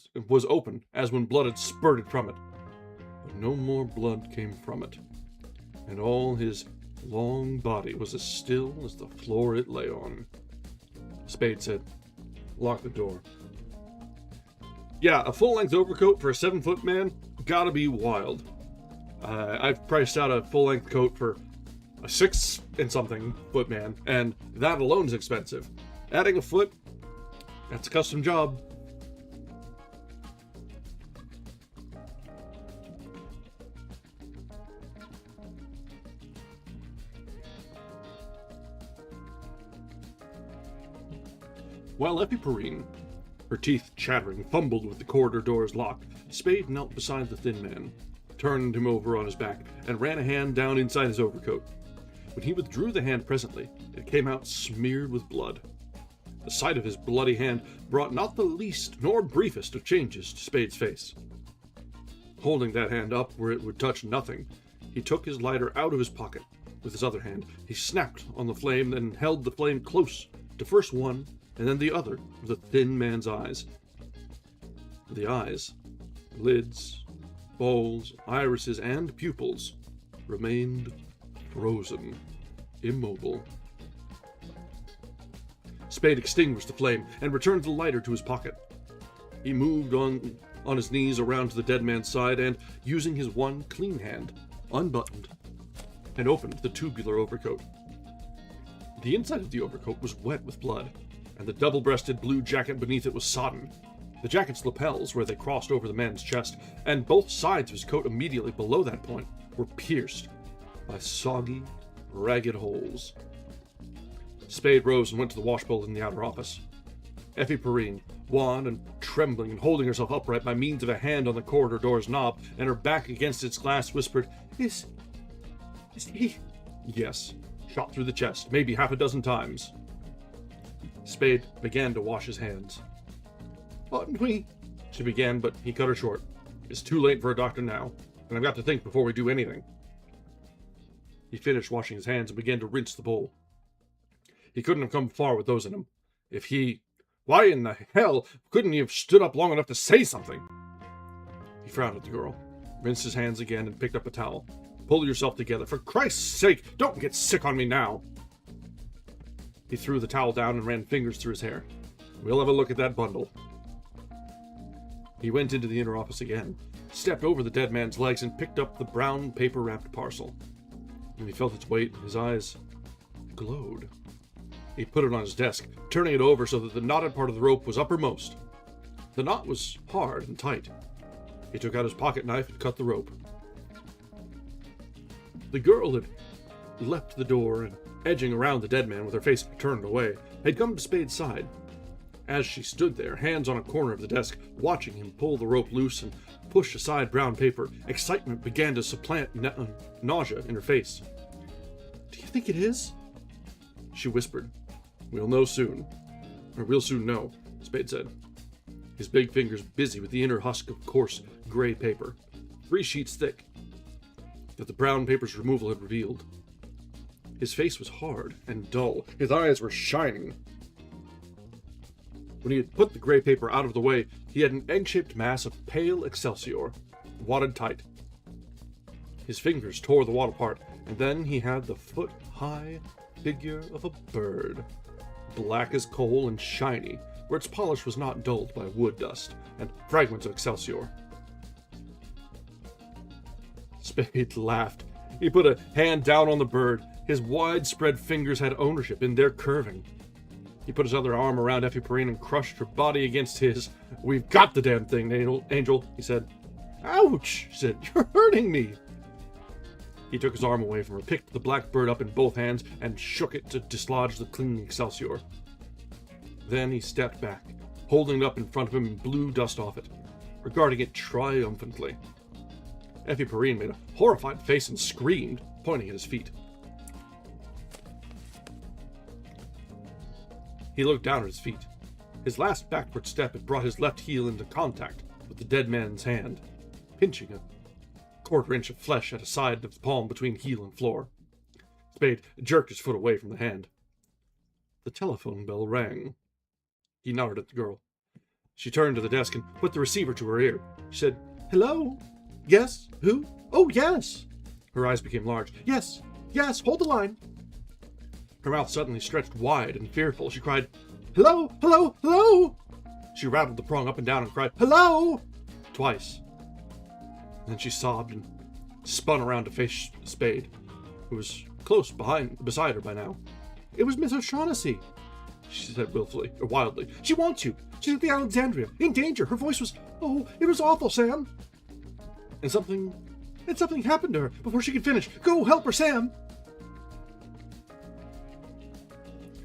spurted from it, but no more blood came from it, and all his long body was as still as the floor it lay on. Spade said, "Lock the door." Yeah, a full-length overcoat for a 7-foot man? Gotta be wild. I've priced out a full-length coat for a 6 and something foot man, and that alone is expensive. Adding a foot, that's a custom job. While Effie Perrine, her teeth chattering, fumbled with the corridor door's lock, Spade knelt beside the thin man, turned him over on his back, and ran a hand down inside his overcoat. When he withdrew the hand presently, it came out smeared with blood. The sight of his bloody hand brought not the least nor briefest of changes to Spade's face. Holding that hand up where it would touch nothing, he took his lighter out of his pocket. With his other hand, he snapped on the flame, then held the flame close to first one and then the other of the thin man's eyes. The eyes, lids, bowls, irises, and pupils remained frozen, immobile. Spade extinguished the flame and returned the lighter to his pocket. He moved on his knees around to the dead man's side and, using his one clean hand, unbuttoned and opened the tubular overcoat. The inside of the overcoat was wet with blood, and the double-breasted blue jacket beneath it was sodden. The jacket's lapels, where they crossed over the man's chest, and both sides of his coat immediately below that point, were pierced by soggy, ragged holes. Spade rose and went to the washbowl in the outer office. Effie Perrine, wan and trembling and holding herself upright by means of a hand on the corridor door's knob and her back against its glass, whispered, Is he? Yes, shot through the chest, maybe half a dozen times. Spade began to wash his hands. Oughtn't we? She began, but he cut her short. It's too late for a doctor now, and I've got to think before we do anything. He finished washing his hands and began to rinse the bowl. He couldn't have come far with those in him. Why in the hell couldn't he have stood up long enough to say something? He frowned at the girl, rinsed his hands again, and picked up a towel. Pull yourself together. For Christ's sake, don't get sick on me now. He threw the towel down and ran fingers through his hair. We'll have a look at that bundle. He went into the inner office again, stepped over the dead man's legs, and picked up the brown paper-wrapped parcel. When he felt its weight, his eyes glowed. He put it on his desk, turning it over so that the knotted part of the rope was uppermost. The knot was hard and tight. He took out his pocket knife and cut the rope. The girl had left the door and, edging around the dead man with her face turned away, had come to Spade's side. As she stood there, hands on a corner of the desk, watching him pull the rope loose and push aside brown paper, excitement began to supplant nausea in her face. Do you think it is? She whispered. We'll know soon. Or we'll soon know, Spade said, his big fingers busy with the inner husk of coarse, gray paper, 3 sheets thick, that the brown paper's removal had revealed. His face was hard and dull. His eyes were shining. When he had put the gray paper out of the way, he had an egg-shaped mass of pale excelsior, wadded tight. His fingers tore the wad apart, and then he had the foot-high figure of a bird, black as coal and shiny, where its polish was not dulled by wood dust and fragments of excelsior. Spade laughed. He put a hand down on the bird. His widespread fingers had ownership in their curving. He put his other arm around Effie Perrine and crushed her body against his. We've got the damn thing, Angel, he said. Ouch, she said. You're hurting me. He took his arm away from her, picked the black bird up in both hands, and shook it to dislodge the clinging excelsior. Then he stepped back, holding it up in front of him and blew dust off it, regarding it triumphantly. Effie Perrine made a horrified face and screamed, pointing at his feet. He looked down at his feet. His last backward step had brought his left heel into contact with the dead man's hand, pinching a quarter-inch of flesh at a side of the palm between heel and floor. Spade jerked his foot away from the hand. The telephone bell rang. He nodded at the girl. She turned to the desk and put the receiver to her ear. She said, Hello? Yes? Who? Oh, yes! Her eyes became large. Yes, hold the line. Her mouth suddenly stretched wide and fearful. She cried, Hello, hello, hello! She rattled the prong up and down and cried, Hello! Twice. Then she sobbed and spun around to face Spade, who was close beside her by now. It was Miss O'Shaughnessy, she said wildly. She wants you. She's at the Alexandria, in danger. Her voice was, oh, it was awful, Sam. And something happened to her before she could finish. Go help her, Sam.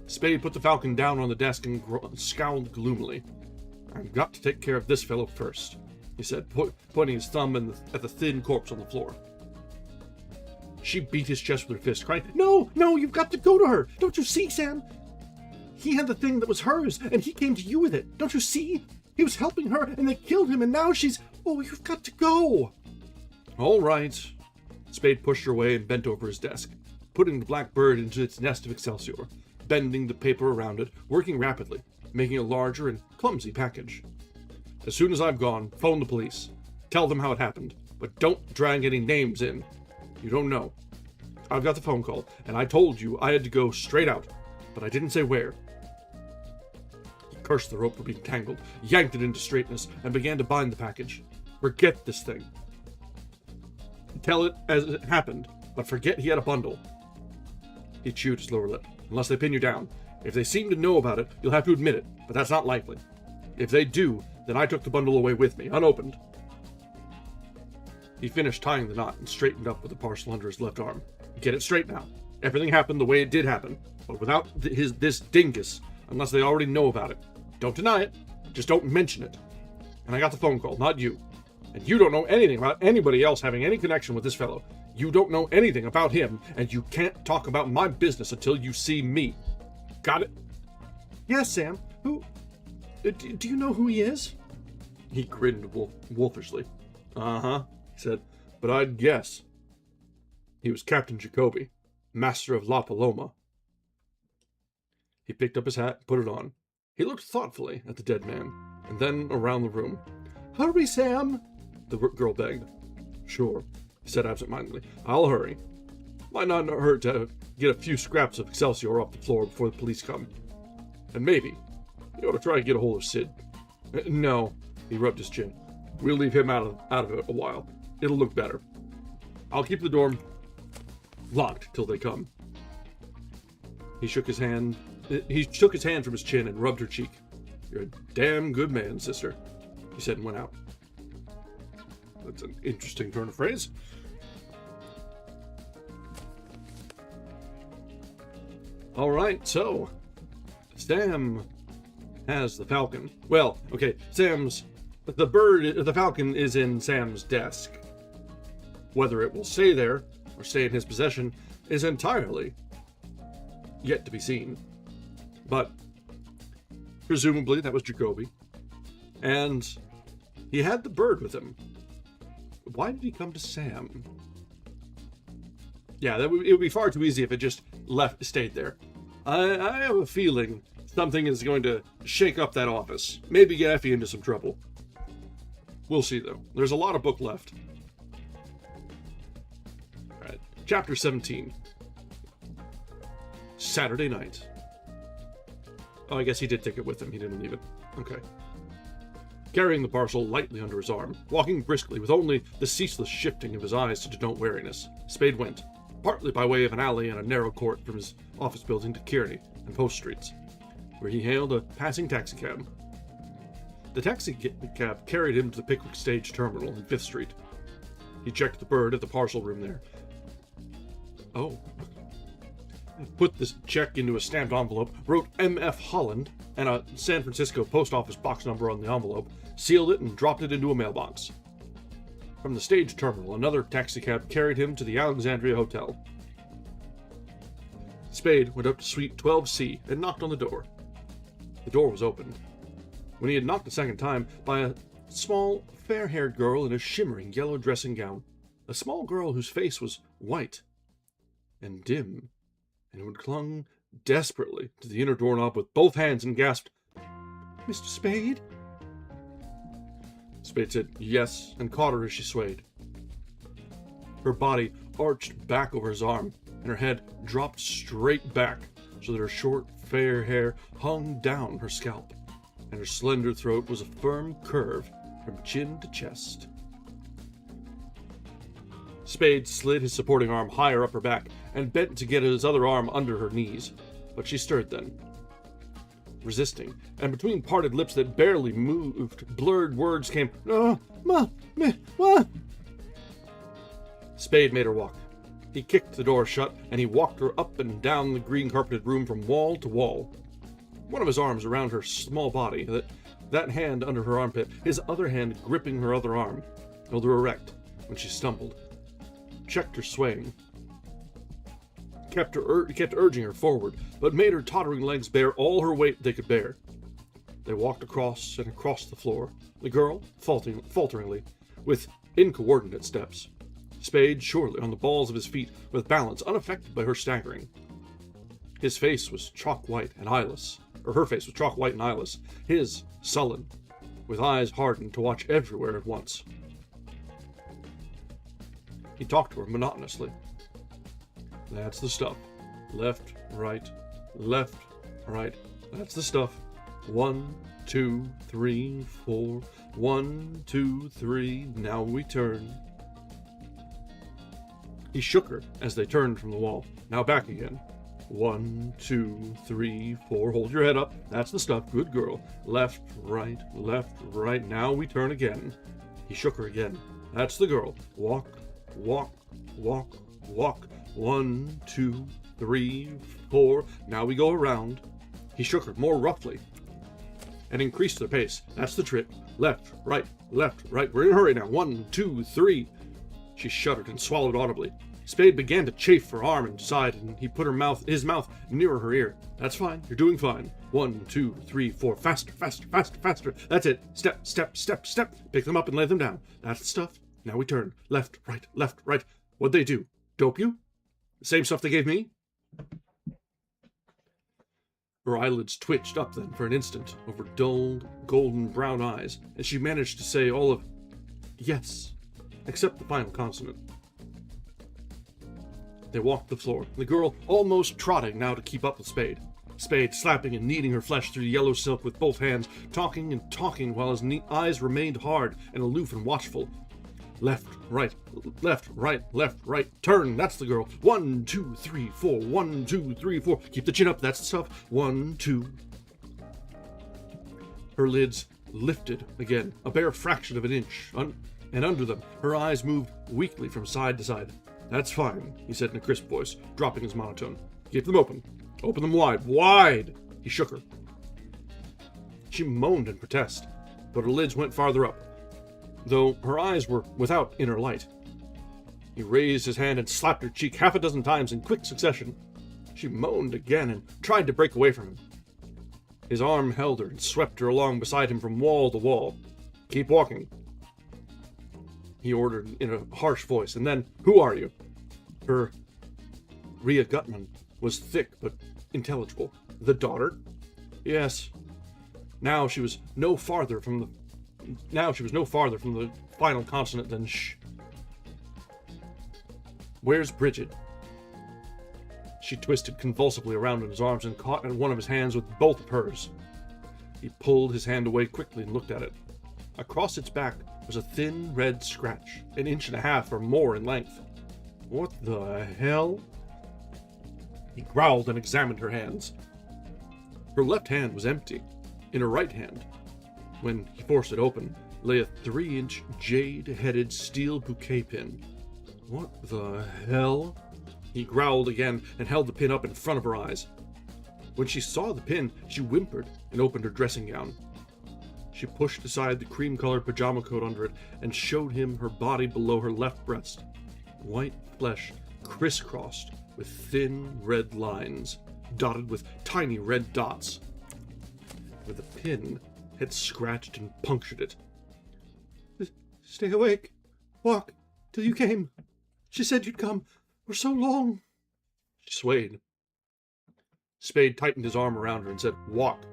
Spade put the Falcon down on the desk and scowled gloomily. I've got to take care of this fellow first, he said, pointing his thumb at the thin corpse on the floor. She beat his chest with her fist, crying, No, you've got to go to her. Don't you see, Sam? He had the thing that was hers, and he came to you with it. Don't you see? He was helping her, and they killed him, and now she's... Oh, you've got to go. All right. Spade pushed her away and bent over his desk, putting the black bird into its nest of excelsior, bending the paper around it, working rapidly, making a larger and clumsy package. As soon as I've gone, phone the police. Tell them how it happened, but don't drag any names in. You don't know. I've got the phone call, and I told you I had to go straight out, but I didn't say where. He cursed the rope for being tangled, yanked it into straightness, and began to bind the package. Forget this thing. Tell it as it happened, but forget he had a bundle. He chewed his lower lip. Unless they pin you down. If they seem to know about it, you'll have to admit it, but that's not likely. If they do, then I took the bundle away with me, unopened. He finished tying the knot and straightened up with the parcel under his left arm. Get it straight now. Everything happened the way it did happen, but without this dingus, unless they already know about it. Don't deny it, just don't mention it. And I got the phone call, not you. And you don't know anything about anybody else having any connection with this fellow. You don't know anything about him, and you can't talk about my business until you see me. Got it? Yes, Sam. Who... do you know who he is? He grinned wolfishly. Uh-huh, he said. But I'd guess. He was Captain Jacoby, master of La Paloma. He picked up his hat and put it on. He looked thoughtfully at the dead man, and then around the room. Hurry, Sam, the girl begged. Sure, he said absentmindedly. I'll hurry. Might not hurt to get a few scraps of excelsior off the floor before the police come. And maybe you ought to try to get a hold of Sid. No, he rubbed his chin. We'll leave him out of it a while. It'll look better. I'll keep the door locked till they come. He shook his hand from his chin and rubbed her cheek. You're a damn good man, sister, he said and went out. That's an interesting turn of phrase. All right, so Sam has the Falcon. Well, okay, the Falcon is in Sam's desk. Whether it will stay there or stay in his possession is entirely yet to be seen. But presumably that was Jacoby. And he had the bird with him. Why did he come to Sam? Yeah, it would be far too easy if it just stayed there. I have a feeling something is going to shake up that office. Maybe get Effie into some trouble. We'll see, though. There's a lot of book left. All right, Chapter 17. Saturday night. Oh, I guess he did take it with him. He didn't leave it. Okay. Carrying the parcel lightly under his arm, walking briskly with only the ceaseless shifting of his eyes to denote wariness, Spade went, partly by way of an alley and a narrow court from his office building to Kearney and Post Streets, where he hailed a passing taxicab. The taxicab carried him to the Pickwick Stage Terminal in 5th Street. He checked the bird at the parcel room there. Oh. Put this check into a stamped envelope, wrote M.F. Holland and a San Francisco post office box number on the envelope, sealed it, and dropped it into a mailbox. From the stage terminal, another taxicab carried him to the Alexandria Hotel. Spade went up to Suite 12C and knocked on the door. The door was opened. When he had knocked a second time, by a small, fair-haired girl in a shimmering yellow dressing gown. A small girl whose face was white and dim, and who had clung desperately to the inner doorknob with both hands and gasped, "Mr. Spade?" Spade said yes and caught her as she swayed. Her body arched back over his arm, and her head dropped straight back so that her short, fair hair hung down her scalp, and her slender throat was a firm curve from chin to chest. Spade slid his supporting arm higher up her back and bent to get his other arm under her knees. But she stirred then, resisting, and between parted lips that barely moved, blurred words came, "No, Ma, me, what?" Spade made her walk. He kicked the door shut, and he walked her up and down the green-carpeted room from wall to wall. One of his arms around her small body, that hand under her armpit, his other hand gripping her other arm, held her erect when she stumbled, checked her swaying, kept urging her forward, but made her tottering legs bear all her weight they could bear. They walked across and across the floor, the girl falteringly, with incoordinate steps. Spade surely on the balls of his feet, with balance unaffected by her staggering. His face was chalk white and eyeless, or her face was chalk white and eyeless, his sullen, with eyes hardened to watch everywhere at once. He talked to her monotonously. "That's the stuff. Left, right, left, right. That's the stuff. 1, 2, 3, 4. 1, 2, 3. Now we turn." He shook her as they turned from the wall. "Now back again. 1, 2, 3, 4. Hold your head up. That's the stuff. Good girl. Left, right, left, right. Now we turn again." He shook her again. "That's the girl. Walk, walk, walk, walk. 1, 2, 3, 4. Now we go around." He shook her more roughly and increased their pace. "That's the trick. Left, right, left, right. We're in a hurry now. 1, 2, 3. She shuddered and swallowed audibly. Spade began to chafe her arm and side, and he put his mouth nearer her ear. "That's fine. You're doing fine. 1, 2, 3, 4. Faster, faster, faster, faster. That's it. Step, step, step, step. Pick them up and lay them down. That's the stuff. Now we turn. Left, right, left, right." "What'd they do? Dope you? The same stuff they gave me?" Her eyelids twitched up then for an instant over dull, golden brown eyes, and she managed to say all of "yes," except the final consonant. They walked the floor, the girl almost trotting now to keep up with Spade. Spade slapping and kneading her flesh through the yellow silk with both hands, talking and talking while his eyes remained hard and aloof and watchful. "Left, right, left, right, left, right. Turn, that's the girl. 1, 2, 3, 4. 1, 2, 3, 4. Keep the chin up, that's the stuff. 1, 2. Her lids lifted again, a bare fraction of an inch, and under them, her eyes moved weakly from side to side. "That's fine," he said in a crisp voice, dropping his monotone. "Keep them open. Open them wide, wide!" He shook her. She moaned in protest, but her lids went farther up, though her eyes were without inner light. He raised his hand and slapped her cheek half a dozen times in quick succession. She moaned again and tried to break away from him. His arm held her and swept her along beside him from wall to wall. "Keep walking," he ordered in a harsh voice, and then, "Who are you?" Her Rhea Gutman was thick but intelligible. "The daughter?" "Yes." Now she was no farther from the final consonant than "sh." "Where's Bridget?" She twisted convulsively around in his arms and caught at one of his hands with both of hers. He pulled his hand away quickly and looked at it. Across its back was a thin red scratch, an inch and a half or more in length. "What the hell?" He growled and examined her hands. Her left hand was empty. In her right hand, when he forced it open, lay a 3-inch jade-headed steel bouquet pin. "What the hell?" He growled again and held the pin up in front of her eyes. When she saw the pin, she whimpered and opened her dressing gown. She pushed aside the cream-colored pajama coat under it and showed him her body below her left breast. White flesh crisscrossed with thin red lines, dotted with tiny red dots, where the pin had scratched and punctured it. "Stay awake. Walk till you came. She said you'd come. For so long." She swayed. Spade tightened his arm around her and said, "Walk."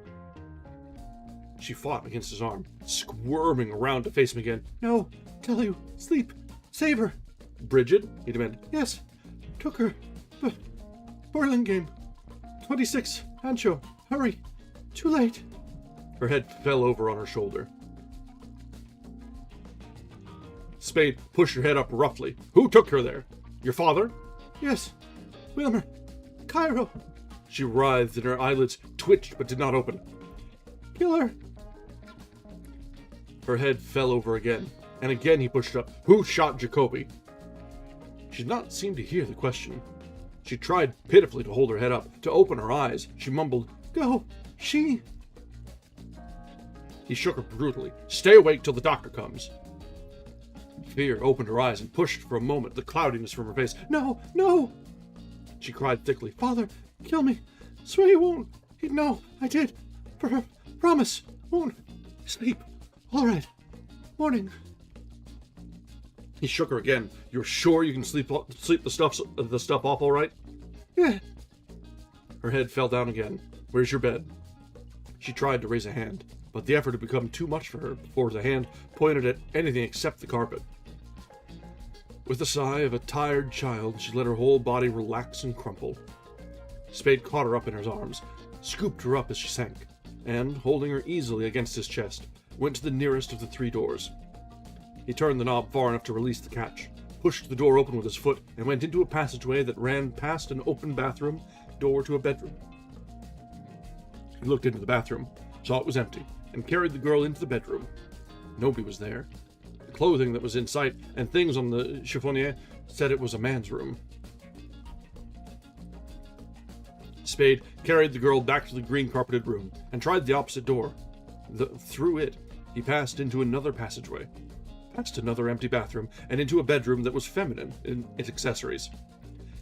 She fought against his arm, squirming around to face him again. "No, tell you. Sleep. Save her." "Bridget?" he demanded. "Yes. Took her. But Burlingame. 26. Ancho. Hurry. Too late." Her head fell over on her shoulder. Spade pushed her head up roughly. "Who took her there? Your father?" "Yes. Wilmer! Cairo! She writhed and her eyelids twitched but did not open. Killer! Her head fell over again, and again he pushed up. Who shot Jacoby? She did not seem to hear the question. She tried pitifully to hold her head up, to open her eyes. She mumbled, Go! She! He shook her brutally. Stay awake till the doctor comes. Fear opened her eyes and pushed for a moment the cloudiness from her face. No! No! She cried thickly. Father, kill me. Swear you won't. He'd know. I did. Promise. Won't. Sleep. All right. Morning. He shook her again. You're sure you can sleep the stuff off all right? Yeah. Her head fell down again. Where's your bed? She tried to raise a hand, but the effort had become too much for her before the hand pointed at anything except the carpet. With the sigh of a tired child, she let her whole body relax and crumple. Spade caught her up in his arms, scooped her up as she sank, and, holding her easily against his chest, went to the nearest of the 3 doors. He turned the knob far enough to release the catch, pushed the door open with his foot, and went into a passageway that ran past an open bathroom door to a bedroom. He looked into the bathroom, saw it was empty, and carried the girl into the bedroom. Nobody was there. The clothing that was in sight and things on the chiffonier said it was a man's room. Spade carried the girl back to the green-carpeted room and tried the opposite door. Through it, he passed into another passageway, past another empty bathroom, and into a bedroom that was feminine in its accessories.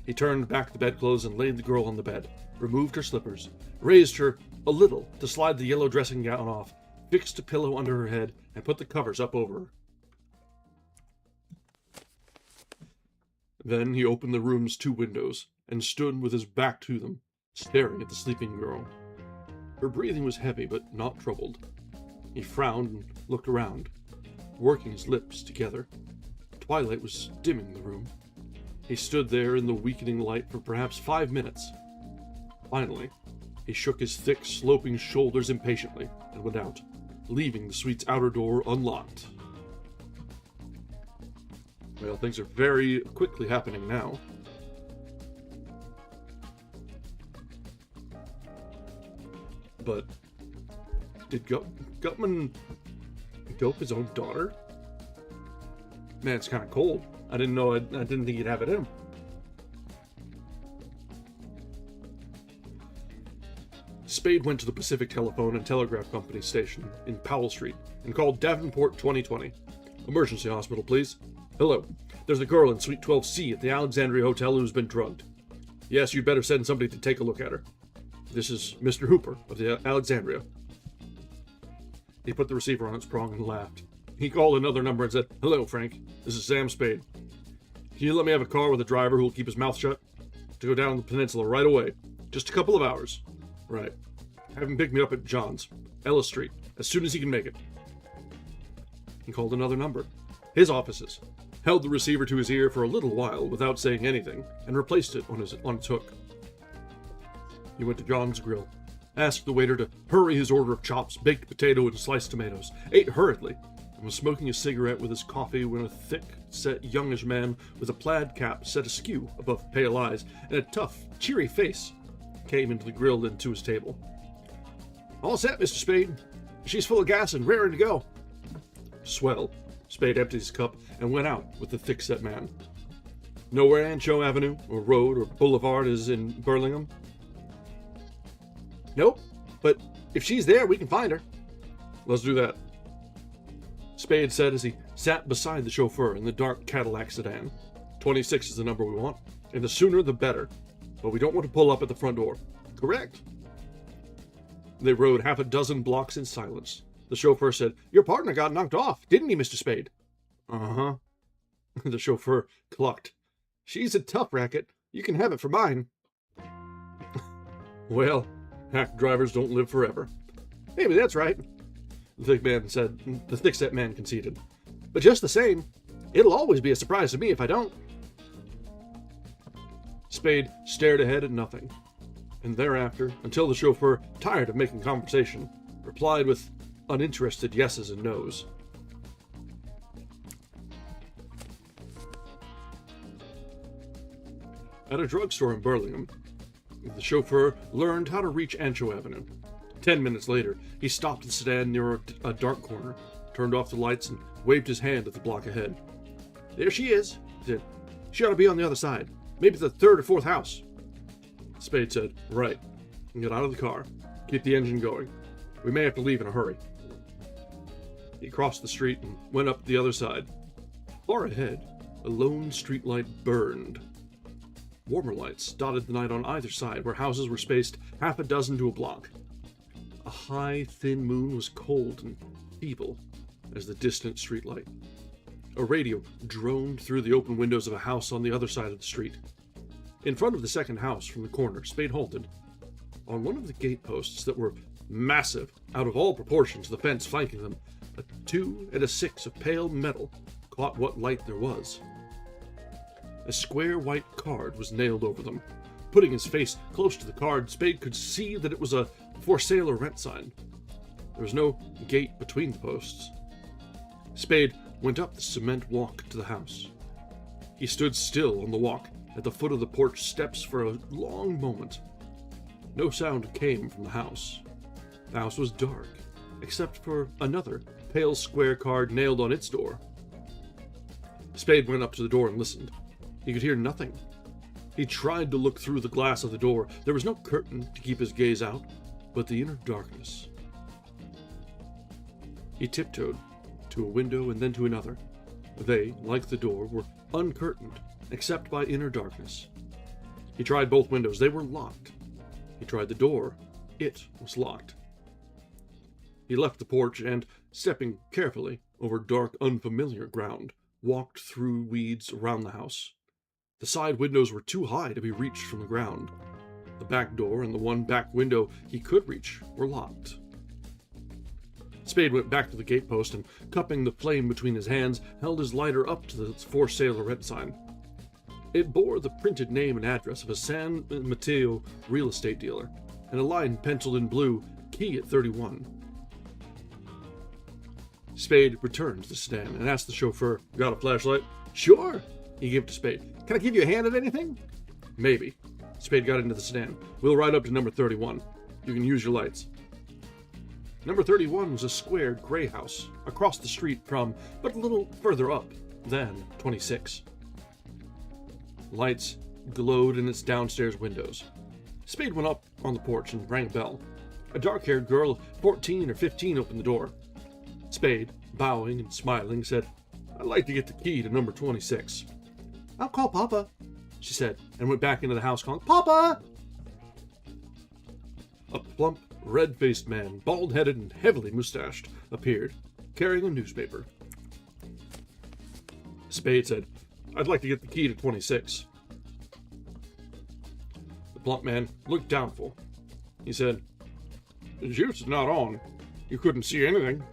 He turned back the bedclothes and laid the girl on the bed, removed her slippers, raised her a little to slide the yellow dressing gown off, fixed a pillow under her head, and put the covers up over her. Then he opened the room's 2 windows and stood with his back to them, staring at the sleeping girl. Her breathing was heavy but not troubled. He frowned and looked around, working his lips together. Twilight was dimming the room. He stood there in the weakening light for perhaps 5 minutes. Finally, he shook his thick, sloping shoulders impatiently and went out, leaving the suite's outer door unlocked. Well, things are very quickly happening now. But did Gutman dope his own daughter? Man, it's kind of cold. I didn't know. I didn't think he'd have it in him. Spade went to the Pacific Telephone and Telegraph Company station in Powell Street and called Davenport 2020. Emergency hospital, please. Hello. There's a girl in Suite 12C at the Alexandria Hotel who's been drugged. Yes, you'd better send somebody to take a look at her. This is Mr. Hooper of the Alexandria. He put the receiver on its prong and laughed. He called another number and said, Hello, Frank. This is Sam Spade. Can you let me have a car with a driver who will keep his mouth shut? To go down the peninsula right away. Just a couple of hours. Right. Have him pick me up at John's, Ellis Street, as soon as he can make it. He called another number. His offices. Held the receiver to his ear for a little while without saying anything, and replaced it on its hook. He went to John's Grill, asked the waiter to hurry his order of chops, baked potato, and sliced tomatoes, ate hurriedly, and was smoking a cigarette with his coffee when a thick-set, youngish man with a plaid cap set askew above pale eyes and a tough, cheery face came into the grill and to his table. All set, Mr. Spade. She's full of gas and raring to go. Swell. Spade emptied his cup and went out with the thick-set man. Know where Ancho Avenue, or Road, or Boulevard is in Burlingame? Nope, but if she's there, we can find her. Let's do that. Spade said as he sat beside the chauffeur in the dark Cadillac sedan. 26 is the number we want, and the sooner the better. But we don't want to pull up at the front door. Correct. They rode half a dozen blocks in silence. The chauffeur said, Your partner got knocked off, didn't he, Mr. Spade? Uh-huh. The chauffeur clucked. She's a tough racket. You can have it for mine. Well, hack drivers don't live forever. Maybe that's right, the thick-set man conceded. But just the same, it'll always be a surprise to me if I don't. Spade stared ahead at nothing, and thereafter, until the chauffeur, tired of making conversation, replied with uninterested yeses and nos. at a drugstore in Burlingame. The chauffeur learned how to reach Ancho Avenue. 10 minutes later, he stopped the sedan near a dark corner, turned off the lights, and waved his hand at the block ahead. "There she is," he said. "She ought to be on the other side. Maybe the third or fourth house." Spade said, "Right," and got out of the car. "Keep the engine going. We may have to leave in a hurry." He crossed the street and went up the other side. Far ahead, a lone streetlight burned. Warmer lights dotted the night on either side, where houses were spaced half a dozen to a block. A high, thin moon was cold and feeble as the distant streetlight. A radio droned through the open windows of a house on the other side of the street. In front of the second house from the corner, Spade halted. On one of the gateposts that were massive, out of all proportion to the fence flanking them, a 2 and a 6 of pale metal caught what light there was. A square white card was nailed over them. Putting his face close to the card, Spade could see that it was a for sale or rent sign. There was no gate between the posts. Spade went up the cement walk to the house. He stood still on the walk at the foot of the porch steps for a long moment. No sound came from the house. The house was dark, except for another pale square card nailed on its door. Spade went up to the door and listened. He could hear nothing. He tried to look through the glass of the door. There was no curtain to keep his gaze out, but the inner darkness. He tiptoed to a window and then to another. They, like the door, were uncurtained, except by inner darkness. He tried both windows. They were locked. He tried the door. It was locked. He left the porch and, stepping carefully over dark, unfamiliar ground, walked through weeds around the house. The side windows were too high to be reached from the ground. The back door and the one back window he could reach were locked. Spade went back to the gatepost and, cupping the flame between his hands, held his lighter up to the for sale or rent sign. It bore the printed name and address of a San Mateo real estate dealer, and a line penciled in blue, "Key at 31. Spade returned to the sedan and asked the chauffeur, "Got a flashlight?" "Sure." He gave it to Spade. "Can I give you a hand at anything?" "Maybe." Spade got into the sedan. "We'll ride up to number 31. You can use your lights." Number 31 was a square gray house across the street from, but a little further up than, 26. Lights glowed in its downstairs windows. Spade went up on the porch and rang a bell. A dark-haired girl of 14 or 15 opened the door. Spade, bowing and smiling, said, "I'd like to get the key to number 26. "I'll call Papa," she said, and went back into the house calling, "Papa!" A plump, red-faced man, bald-headed and heavily mustached, appeared, carrying a newspaper. Spade said, "I'd like to get the key to 26. The plump man looked doubtful. He said, "The juice is not on. You couldn't see anything."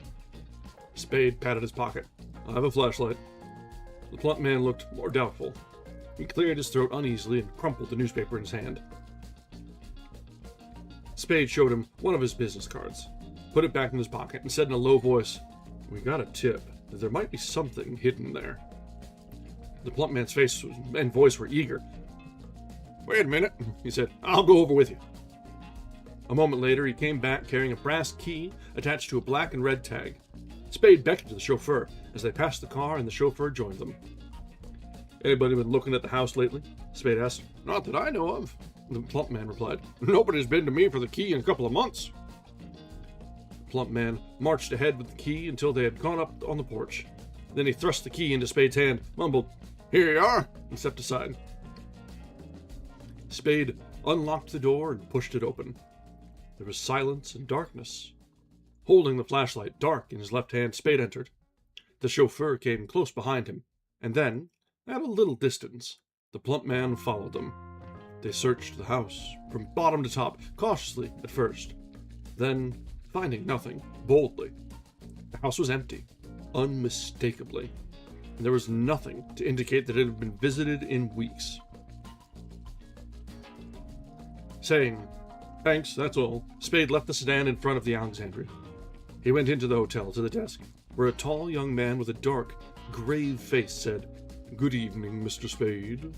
Spade patted his pocket. "I have a flashlight." The plump man looked more doubtful. He cleared his throat uneasily and crumpled the newspaper in his hand. Spade showed him one of his business cards, put it back in his pocket, and said in a low voice, "We got a tip that there might be something hidden there." The plump man's face and voice were eager. "Wait a minute," he said. "I'll go over with you." A moment later, he came back carrying a brass key attached to a black and red tag. Spade beckoned to the chauffeur as they passed the car, and the chauffeur joined them. "Anybody been looking at the house lately?" Spade asked. "Not that I know of," the plump man replied. "Nobody's been to me for the key in a couple of months." The plump man marched ahead with the key until they had gone up on the porch. Then he thrust the key into Spade's hand, mumbled, "Here you are," and stepped aside. Spade unlocked the door and pushed it open. There was silence and darkness. Holding the flashlight dark in his left hand, Spade entered. The chauffeur came close behind him, and then, at a little distance, the plump man followed them. They searched the house, from bottom to top, cautiously at first. Then, finding nothing, boldly. The house was empty, unmistakably, and there was nothing to indicate that it had been visited in weeks. Saying, "Thanks, that's all," Spade left the sedan in front of the Alexandria. He went into the hotel to the desk, where a tall young man with a dark, grave face said, "Good evening, Mr. Spade."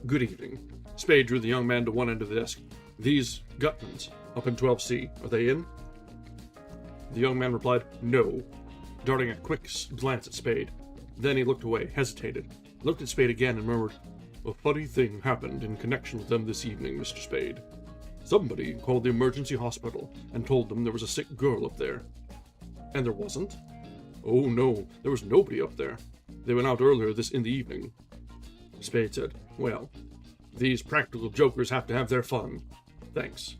Good evening. Spade drew the young man to one end of the desk. These Gutmans, up in 12C, are they in? The young man replied, no, darting a quick glance at Spade. Then he looked away, hesitated, looked at Spade again, and murmured, a funny thing happened in connection with them this evening, Mr. Spade. Somebody called the emergency hospital and told them there was a sick girl up there. And there wasn't? Oh no, there was nobody up there. They went out earlier in the evening. Spade said, well, these practical jokers have to have their fun. Thanks.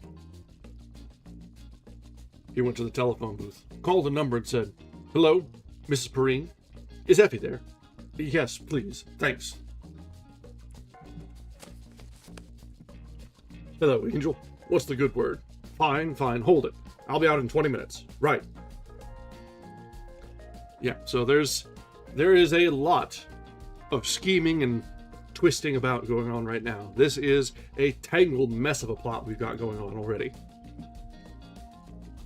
He went to the telephone booth, called the number and said, hello, Mrs. Perrine? Is Effie there? Yes, please. Thanks. Hello, Angel. What's the good word? Fine, hold it. I'll be out in 20 minutes. Right. Yeah, so there is a lot of scheming and twisting about going on right now. This is a tangled mess of a plot we've got going on already.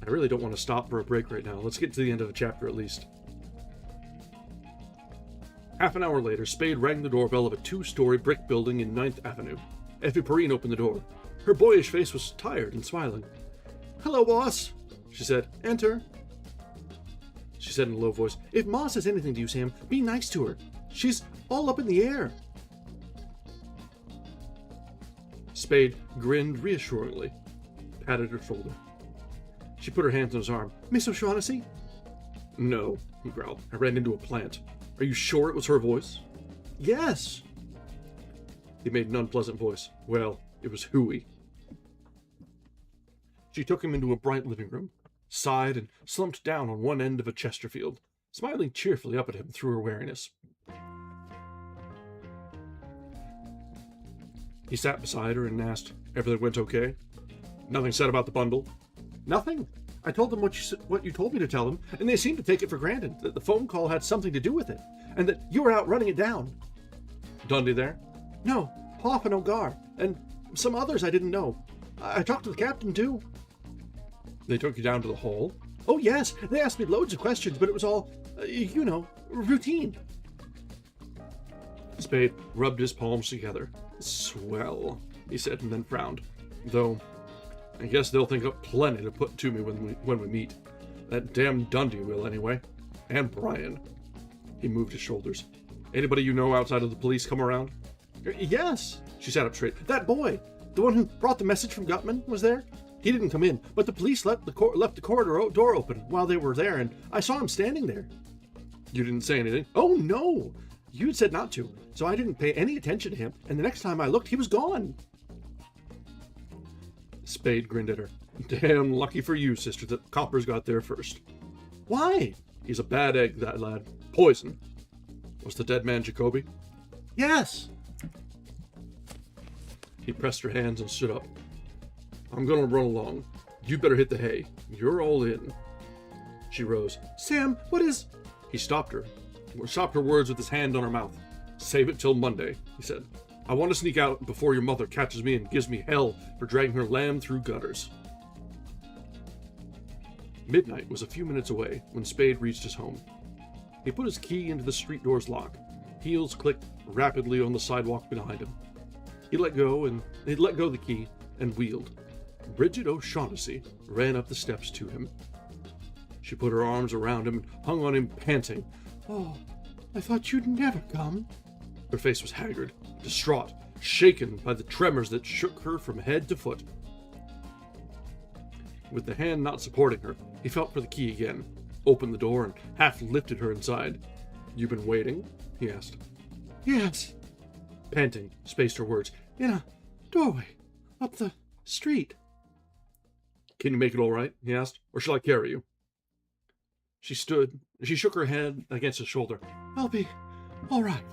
I really don't want to stop for a break right now. Let's get to the end of the chapter at least. Half an hour later, Spade rang the doorbell of a 2-story brick building in 9th Avenue. Effie Perrine opened the door. Her boyish face was tired and smiling. Hello, boss, she said. Enter. She said in a low voice, if Ma says anything to you, Sam, be nice to her. She's all up in the air. Spade grinned reassuringly, patted her shoulder. She put her hands on his arm. Miss O'Shaughnessy? No, he growled. I ran into a plant. Are you sure it was her voice? Yes. He made an unpleasant voice. Well, it was hooey. She took him into a bright living room, sighed, and slumped down on one end of a Chesterfield, smiling cheerfully up at him through her wariness. He sat beside her and asked, everything went okay? Nothing said about the bundle? Nothing. I told them what you told me to tell them, and they seemed to take it for granted, that the phone call had something to do with it, and that you were out running it down. Dundee there? No, Hoff and Ogar, and some others I didn't know. I talked to the captain, too. They took you down to the hall? Oh, yes. They asked me loads of questions, but it was all, routine. Spade rubbed his palms together. Swell, he said, and then frowned. Though, I guess they'll think up plenty to put to me when we meet. That damn Dundee will, anyway. And Brian. He moved his shoulders. Anybody you know outside of the police come around? Yes. She sat up straight. That boy, the one who brought the message from Gutman, was there. He didn't come in, but the police left the corridor door open while they were there, and I saw him standing there. You didn't say anything? Oh, no. You'd said not to, so I didn't pay any attention to him, and the next time I looked, he was gone. Spade grinned at her. Damn lucky for you, sister, that Coppers got there first. Why? He's a bad egg, that lad. Poison. Was the dead man Jacoby? Yes. He pressed her hands and stood up. I'm gonna run along. You better hit the hay. You're all in. She rose. Sam, what is... He stopped her words with his hand on her mouth. Save it till Monday, he said. I want to sneak out before your mother catches me and gives me hell for dragging her lamb through gutters. Midnight was a few minutes away when Spade reached his home. He put his key into the street door's lock. Heels clicked rapidly on the sidewalk behind him. He'd let go the key and wheeled. Bridget O'Shaughnessy ran up the steps to him. She put her arms around him and hung on him, panting. Oh, I thought you'd never come. Her face was haggard, distraught, shaken by the tremors that shook her from head to foot. With the hand not supporting her, he felt for the key again, opened the door, and half lifted her inside. You been waiting? He asked. Yes. Panting, spaced her words. In a doorway, up the street. Can you make it all right? He asked. Or shall I carry you? She stood. She shook her head against his shoulder. I'll be all right.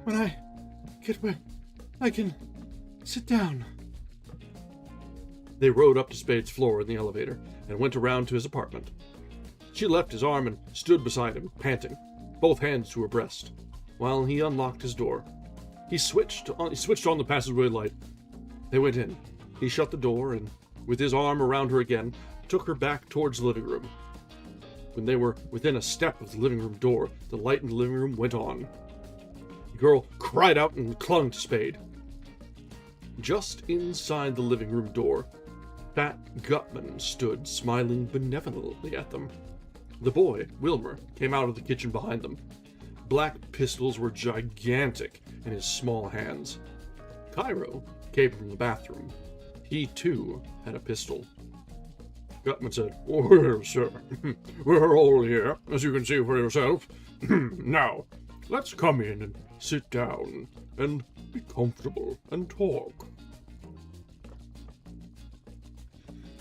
When I get where I can sit down. They rode up to Spade's floor in the elevator and went around to his apartment. She left his arm and stood beside him, panting, both hands to her breast, while he unlocked his door. He switched on the passageway light. They went in. He shut the door and, with his arm around her again, took her back towards the living room. When they were within a step of the living room door, the light in the living room went on. The girl cried out and clung to Spade. Just inside the living room door, Fat Gutman stood smiling benevolently at them. The boy, Wilmer, came out of the kitchen behind them. Black pistols were gigantic in his small hands. Cairo came from the bathroom. He, too, had a pistol. Gutman said, "Well, sir, we're all here, as you can see for yourself. Now, let's come in and sit down and be comfortable and talk."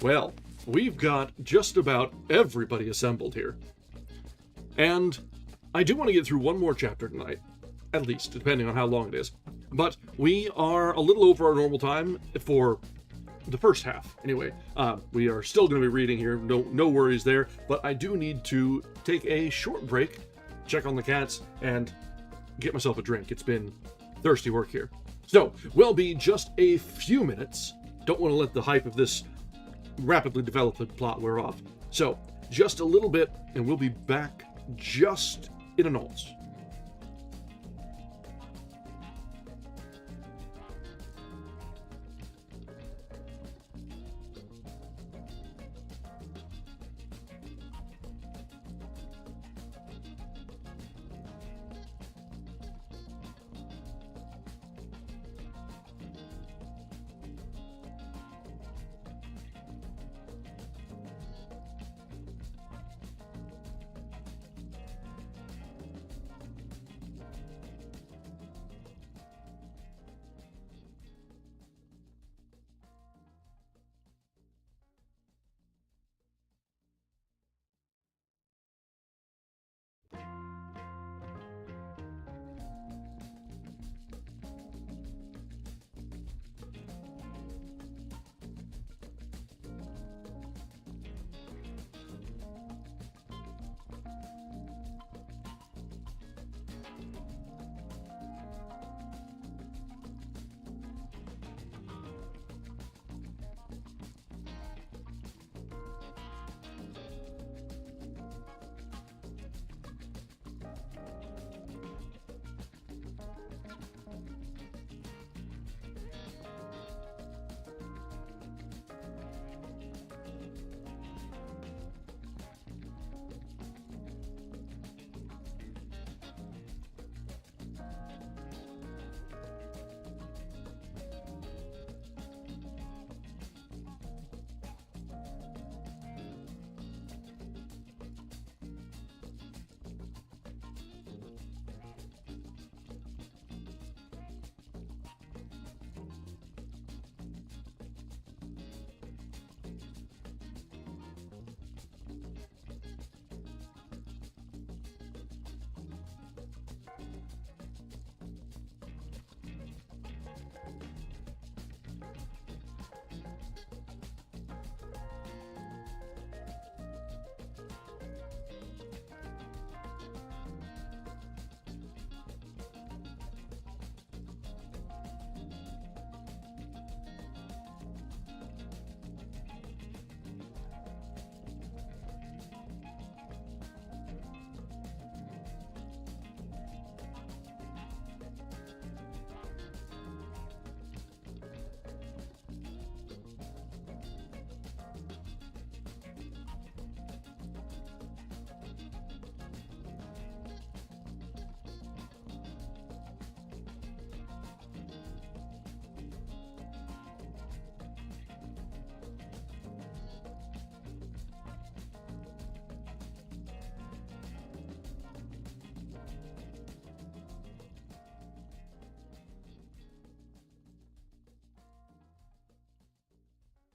Well, we've got just about everybody assembled here. And I do want to get through one more chapter tonight, at least, depending on how long it is. But we are a little over our normal time for the first half. Anyway, we are still going to be reading here, no worries there. But I do need to take a short break, check on the cats, and get myself a drink. It's been thirsty work here. So, we'll be just a few minutes. Don't want to let the hype of this rapidly developing plot wear off. So, just a little bit, and we'll be back just in a nonce.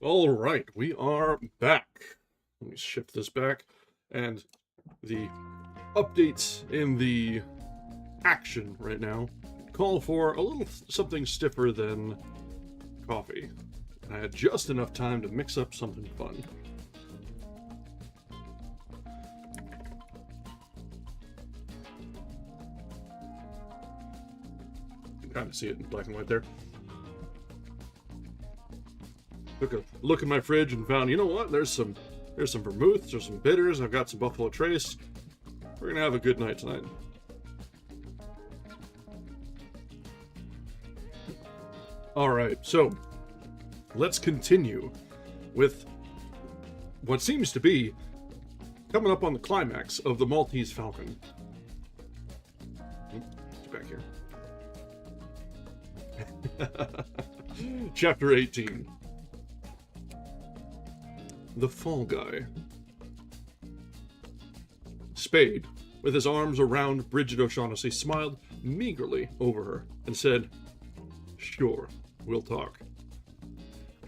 All right, we are back. Let me shift this back. And the updates in the action right now call for a little something stiffer than coffee. And I had just enough time to mix up something fun. You can kind of see it in black and white there. Took a look in my fridge and found, you know what? There's some vermouth, there's some bitters, I've got some Buffalo Trace. We're gonna have a good night tonight. All right, so let's continue with what seems to be coming up on the climax of the Maltese Falcon. Get back here. Chapter 18. The Fall Guy. Spade, with his arms around Bridget O'Shaughnessy, smiled meagerly over her and said, "Sure, we'll talk."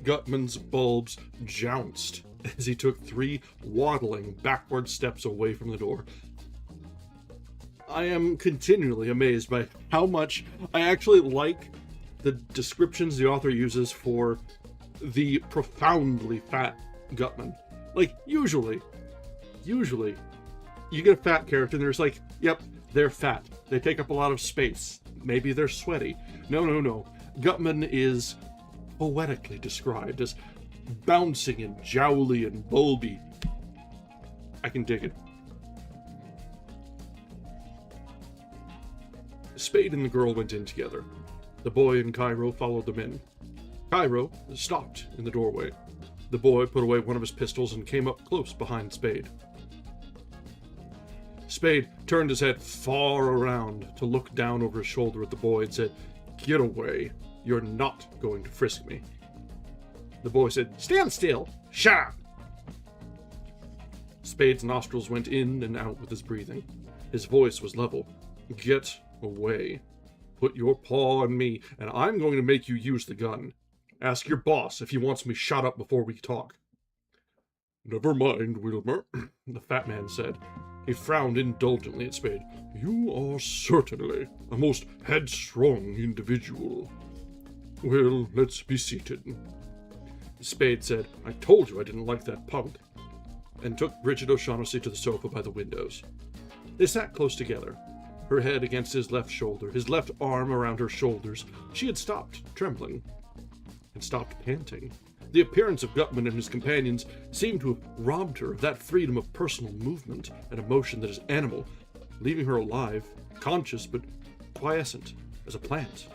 Gutman's bulbs jounced as he took 3 waddling backward steps away from the door. I am continually amazed by how much I actually like the descriptions the author uses for the profoundly fat Gutman. Like, usually, you get a fat character and there's like, yep, they're fat. They take up a lot of space. Maybe they're sweaty. No. Gutman is poetically described as bouncing and jowly and bulby. I can dig it. Spade and the girl went in together. The boy and Cairo followed them in. Cairo stopped in the doorway. The boy put away one of his pistols and came up close behind Spade. Spade turned his head far around to look down over his shoulder at the boy and said, "Get away. You're not going to frisk me." The boy said, "Stand still. Shut up." Spade's nostrils went in and out with his breathing. His voice was level. "Get away. Put your paw on me, and I'm going to make you use the gun. Ask your boss if he wants me shot up before we talk." "Never mind, Wilmer," the fat man said. He frowned indulgently at Spade. "You are certainly a most headstrong individual. Well, let's be seated." Spade said, "I told you I didn't like that punk," and took Bridget O'Shaughnessy to the sofa by the windows. They sat close together, her head against his left shoulder, his left arm around her shoulders. She had stopped trembling and stopped panting. The appearance of Gutman and his companions seemed to have robbed her of that freedom of personal movement and emotion that is animal, leaving her alive, conscious but quiescent as a plant.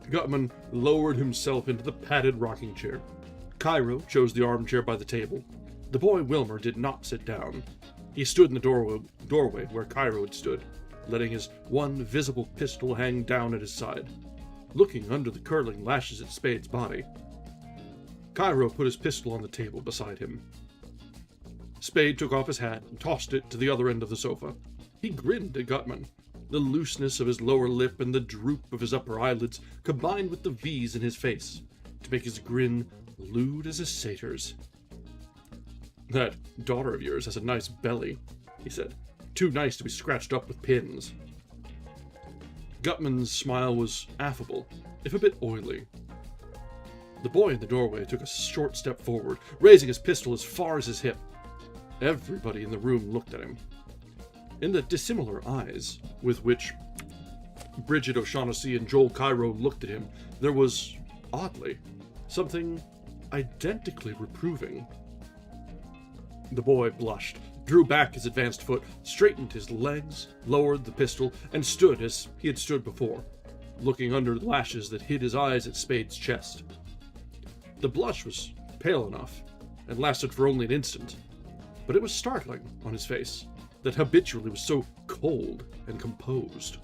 Gutman lowered himself into the padded rocking chair. Cairo chose the armchair by the table. The boy Wilmer did not sit down. He stood in the doorway where Cairo had stood, letting his one visible pistol hang down at his side, looking under the curling lashes at Spade's body. Cairo put his pistol on the table beside him. Spade took off his hat and tossed it to the other end of the sofa. He grinned at Gutman. The looseness of his lower lip and the droop of his upper eyelids combined with the V's in his face to make his grin lewd as a satyr's. "That daughter of yours has a nice belly," he said. "Too nice to be scratched up with pins." Gutman's smile was affable, if a bit oily. The boy in the doorway took a short step forward, raising his pistol as far as his hip. Everybody in the room looked at him. In the dissimilar eyes with which Bridget O'Shaughnessy and Joel Cairo looked at him, there was, oddly, something identically reproving. The boy blushed, drew back his advanced foot, straightened his legs, lowered the pistol, and stood as he had stood before, looking under the lashes that hid his eyes at Spade's chest. The blush was pale enough, and lasted for only an instant, but it was startling on his face that habitually was so cold and composed.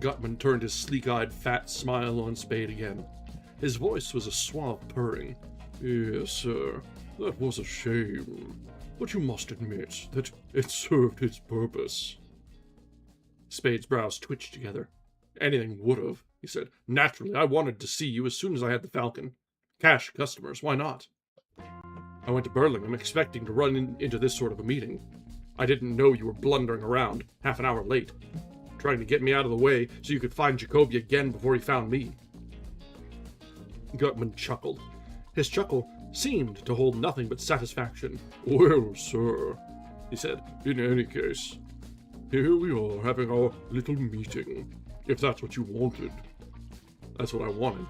Gutman turned his sleek-eyed fat smile on Spade again. His voice was a suave purring. "Yes, sir, that was a shame, but you must admit that it served its purpose." Spade's brows twitched together. "Anything would have," he said. "Naturally, I wanted to see you as soon as I had the Falcon. Cash customers, why not? I went to Burlingame expecting to run into this sort of a meeting. I didn't know you were blundering around, half an hour late, trying to get me out of the way so you could find Jacoby again before he found me." Gutman chuckled. His chuckle seemed to hold nothing but satisfaction. "Well, sir," he said, "in any case, here we are having our little meeting, if that's what you wanted." "That's what I wanted.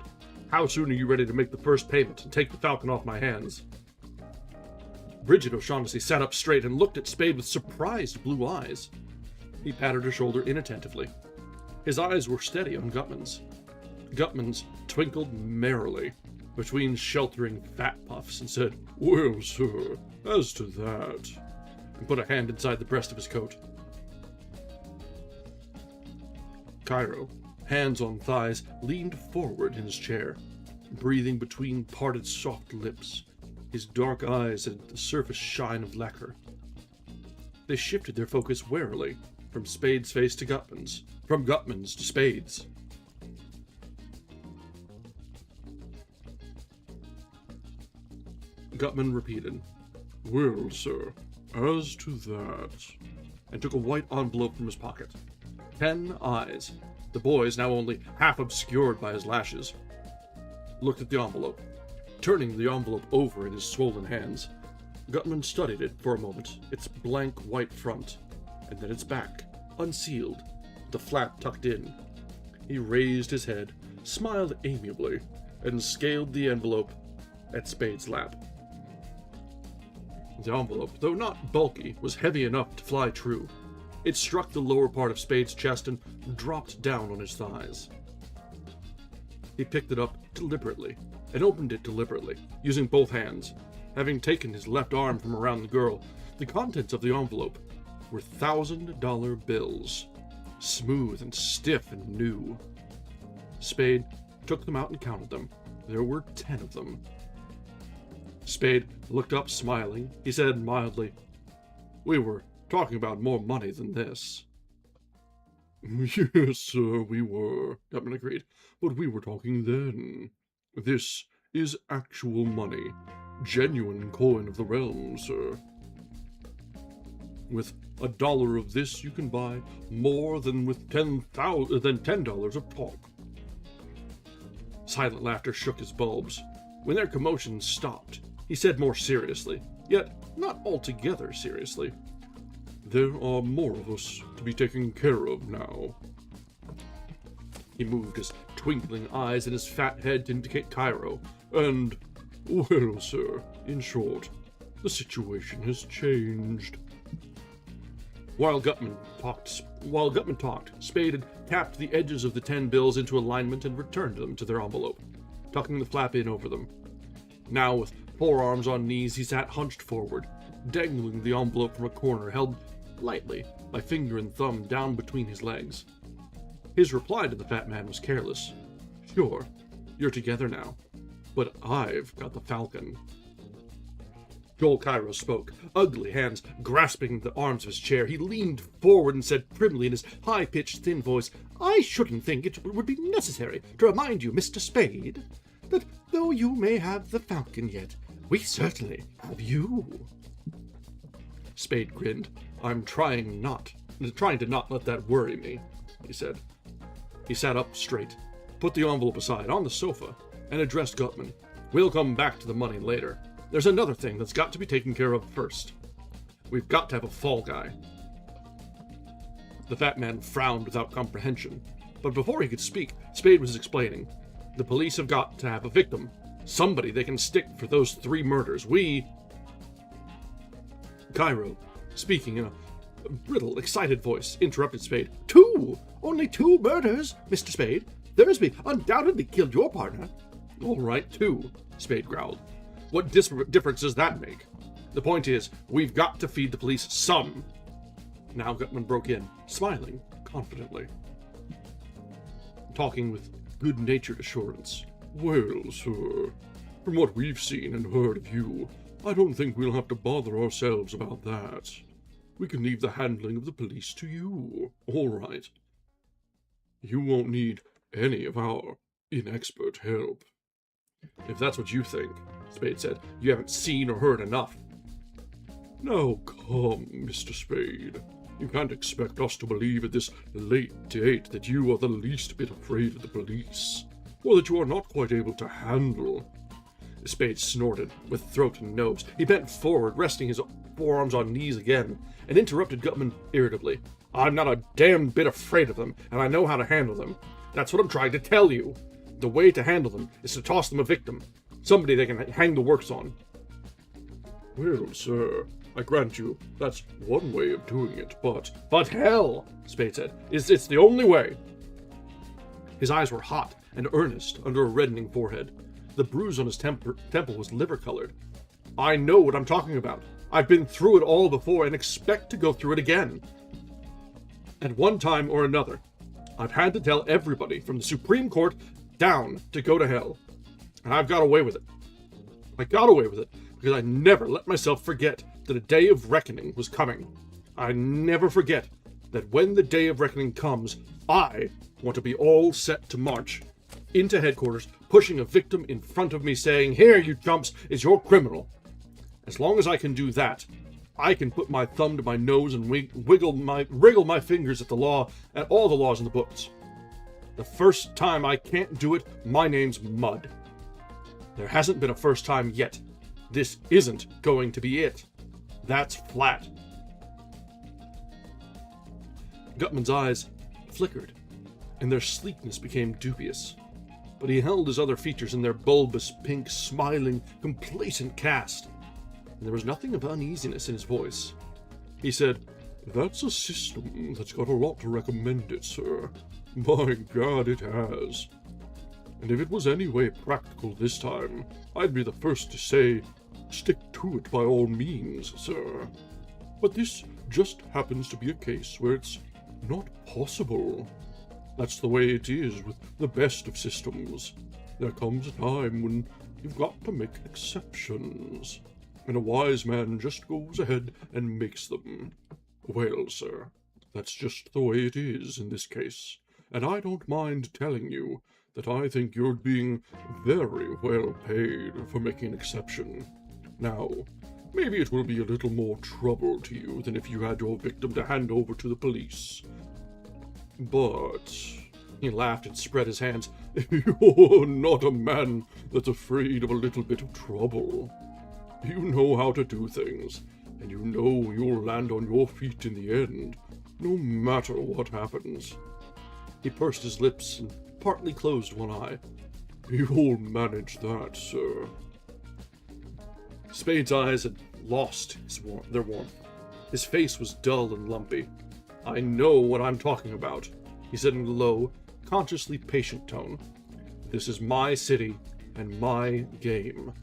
How soon are you ready to make the first payment and take the Falcon off my hands?" Bridget O'Shaughnessy sat up straight and looked at Spade with surprised blue eyes. He patted her shoulder inattentively. His eyes were steady on Gutman's. Gutman's twinkled merrily between sheltering fat puffs and said, "Well, sir, as to that," and put a hand inside the breast of his coat. Cairo, hands on thighs, leaned forward in his chair, breathing between parted soft lips. His dark eyes had the surface shine of lacquer. They shifted their focus warily from Spade's face to Gutman's, from Gutman's to Spade's. Gutman repeated, "Well, sir, as to that," and took a white envelope from his pocket. 10 eyes, the boys now only half obscured by his lashes, looked at the envelope. Turning the envelope over in his swollen hands, Gutman studied it for a moment, its blank white front, and then its back, unsealed, the flap tucked in. He raised his head, smiled amiably, and scaled the envelope at Spade's lap. The envelope, though not bulky, was heavy enough to fly true. It struck the lower part of Spade's chest and dropped down on his thighs. He picked it up deliberately and opened it deliberately, using both hands. Having taken his left arm from around the girl, the contents of the envelope were $1,000 bills, smooth and stiff and new. Spade took them out and counted them. There were 10 of them. Spade looked up smiling. He said mildly, "We were talking about more money than this." "Yes, sir, we were," Gutman agreed. "But we were talking then. This is actual money. Genuine coin of the realm, sir. With $1 of this you can buy more than with $10 of talk." Silent laughter shook his bulbs. When their commotion stopped, he said more seriously, yet not altogether seriously, "There are more of us to be taken care of now." He moved his twinkling eyes and his fat head to indicate Cairo, and, well, sir, in short, the situation has changed. While Gutman talked, Spade had tapped the edges of the 10 bills into alignment and returned them to their envelope, tucking the flap in over them. Now, with forearms on knees, he sat hunched forward, dangling the envelope from a corner, held lightly by finger and thumb down between his legs. His reply to the fat man was careless. "Sure, you're together now, but I've got the Falcon." Joel Cairo spoke, ugly hands grasping the arms of his chair. He leaned forward and said primly in his high-pitched, thin voice, "I shouldn't think it would be necessary to remind you, Mr. Spade, that though you may have the Falcon yet, we certainly have you." Spade grinned. "I'm trying to not let that worry me," he said. He sat up straight, put the envelope aside on the sofa, and addressed Gutman. "We'll come back to the money later. There's another thing that's got to be taken care of first. We've got to have a fall guy." The fat man frowned without comprehension, but before he could speak, Spade was explaining. "The police have got to have a victim. Somebody they can stick for those 3 murders. Cairo, speaking in a brittle, excited voice, interrupted Spade. "2! Only 2 murders, Mr. Spade. Thursby undoubtedly killed your partner." "All right, 2, Spade growled. "What difference does that make? The point is, we've got to feed the police some." Now Gutman broke in, smiling confidently, talking with good-natured assurance. "Well, sir, from what we've seen and heard of you, I don't think we'll have to bother ourselves about that. We can leave the handling of the police to you. All right. You won't need any of our inexpert help." "If that's what you think," Spade said, "you haven't seen or heard enough." "Now come, Mr. Spade. You can't expect us to believe at this late date that you are the least bit afraid of the police, or that you are not quite able to handle." Spade snorted, with throat and nose. He bent forward, resting his forearms on knees again, and interrupted Gutman irritably. "I'm not a damned bit afraid of them, and I know how to handle them. That's what I'm trying to tell you. The way to handle them is to toss them a victim, somebody they can hang the works on." "Well, sir, I grant you that's one way of doing it, but..." "But hell," Spade said, "it's the only way. His eyes were hot and earnest under a reddening forehead. The bruise on his temple was liver-colored. I know what I'm talking about. I've been through it all before and expect to go through it again. At one time or another, I've had to tell everybody from the Supreme Court down to go to hell. And I've got away with it. I got away with it because I never let myself forget that a day of reckoning was coming. I never forget that when the day of reckoning comes, I want to be all set to march into headquarters, pushing a victim in front of me saying, "Here, you chumps, is your criminal." As long as I can do that, I can put my thumb to my nose and wriggle my fingers at all the laws in the books. The first time I can't do it, my name's Mud. There hasn't been a first time yet. This isn't going to be it. That's flat. Gutman's eyes flickered, and their sleekness became dubious. But he held his other features in their bulbous, pink, smiling, complacent cast, and there was nothing of uneasiness in his voice. He said, "That's a system that's got a lot to recommend it, sir. My God, it has. And if it was any way practical this time, I'd be the first to say, stick to it by all means, sir. But this just happens to be a case where it's not possible. That's the way it is with the best of systems. There comes a time when you've got to make exceptions, and a wise man just goes ahead and makes them. Well, sir, that's just the way it is in this case, and I don't mind telling you that I think you're being very well paid for making an exception. Now, maybe it will be a little more trouble to you than if you had your victim to hand over to the police. But," he laughed and spread his hands, "you're not a man that's afraid of a little bit of trouble. You know how to do things, and you know you'll land on your feet in the end, no matter what happens." He pursed his lips and partly closed one eye. "You'll manage that, sir." Spade's eyes had lost their warmth. His face was dull and lumpy. "I know what I'm talking about," he said in a low, consciously patient tone. "This is my city and my game.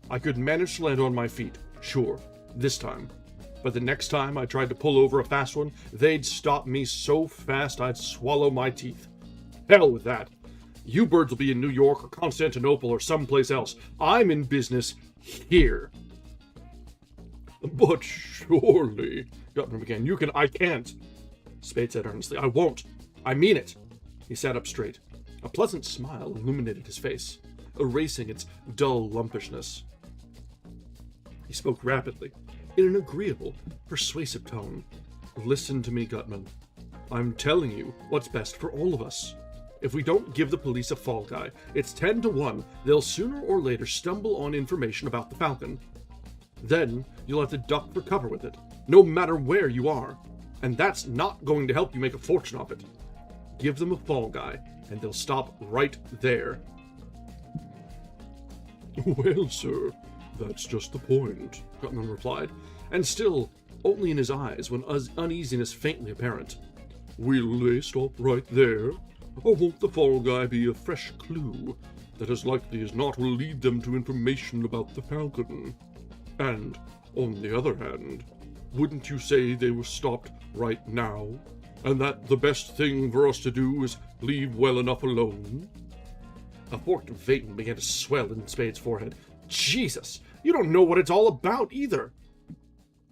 I could manage to land on my feet, sure, this time. But the next time I tried to pull over a fast one, they'd stop me so fast I'd swallow my teeth. Hell with that. You birds will be in New York or Constantinople or someplace else. I'm in business here." "But surely," Gutman began, I can't." Spade said earnestly, "I won't. I mean it." He sat up straight. A pleasant smile illuminated his face, erasing its dull lumpishness. He spoke rapidly, in an agreeable, persuasive tone. "Listen to me, Gutman. I'm telling you what's best for all of us. If we don't give the police a fall guy, it's 10 to 1 they'll sooner or later stumble on information about the Falcon. Then you'll have to duck for cover with it, no matter where you are. And that's not going to help you make a fortune off it. Give them a fall guy, and they'll stop right there." "Well, sir, that's just the point," Gutman replied, and still only in his eyes when uneasiness faintly apparent. "Will they stop right there? Or won't the fall guy be a fresh clue that as likely as not will lead them to information about the Falcon? And, on the other hand, wouldn't you say they were stopped right now, and that the best thing for us to do is leave well enough alone?" A forked vein began to swell in Spade's forehead. "Jesus, you don't know what it's all about either,"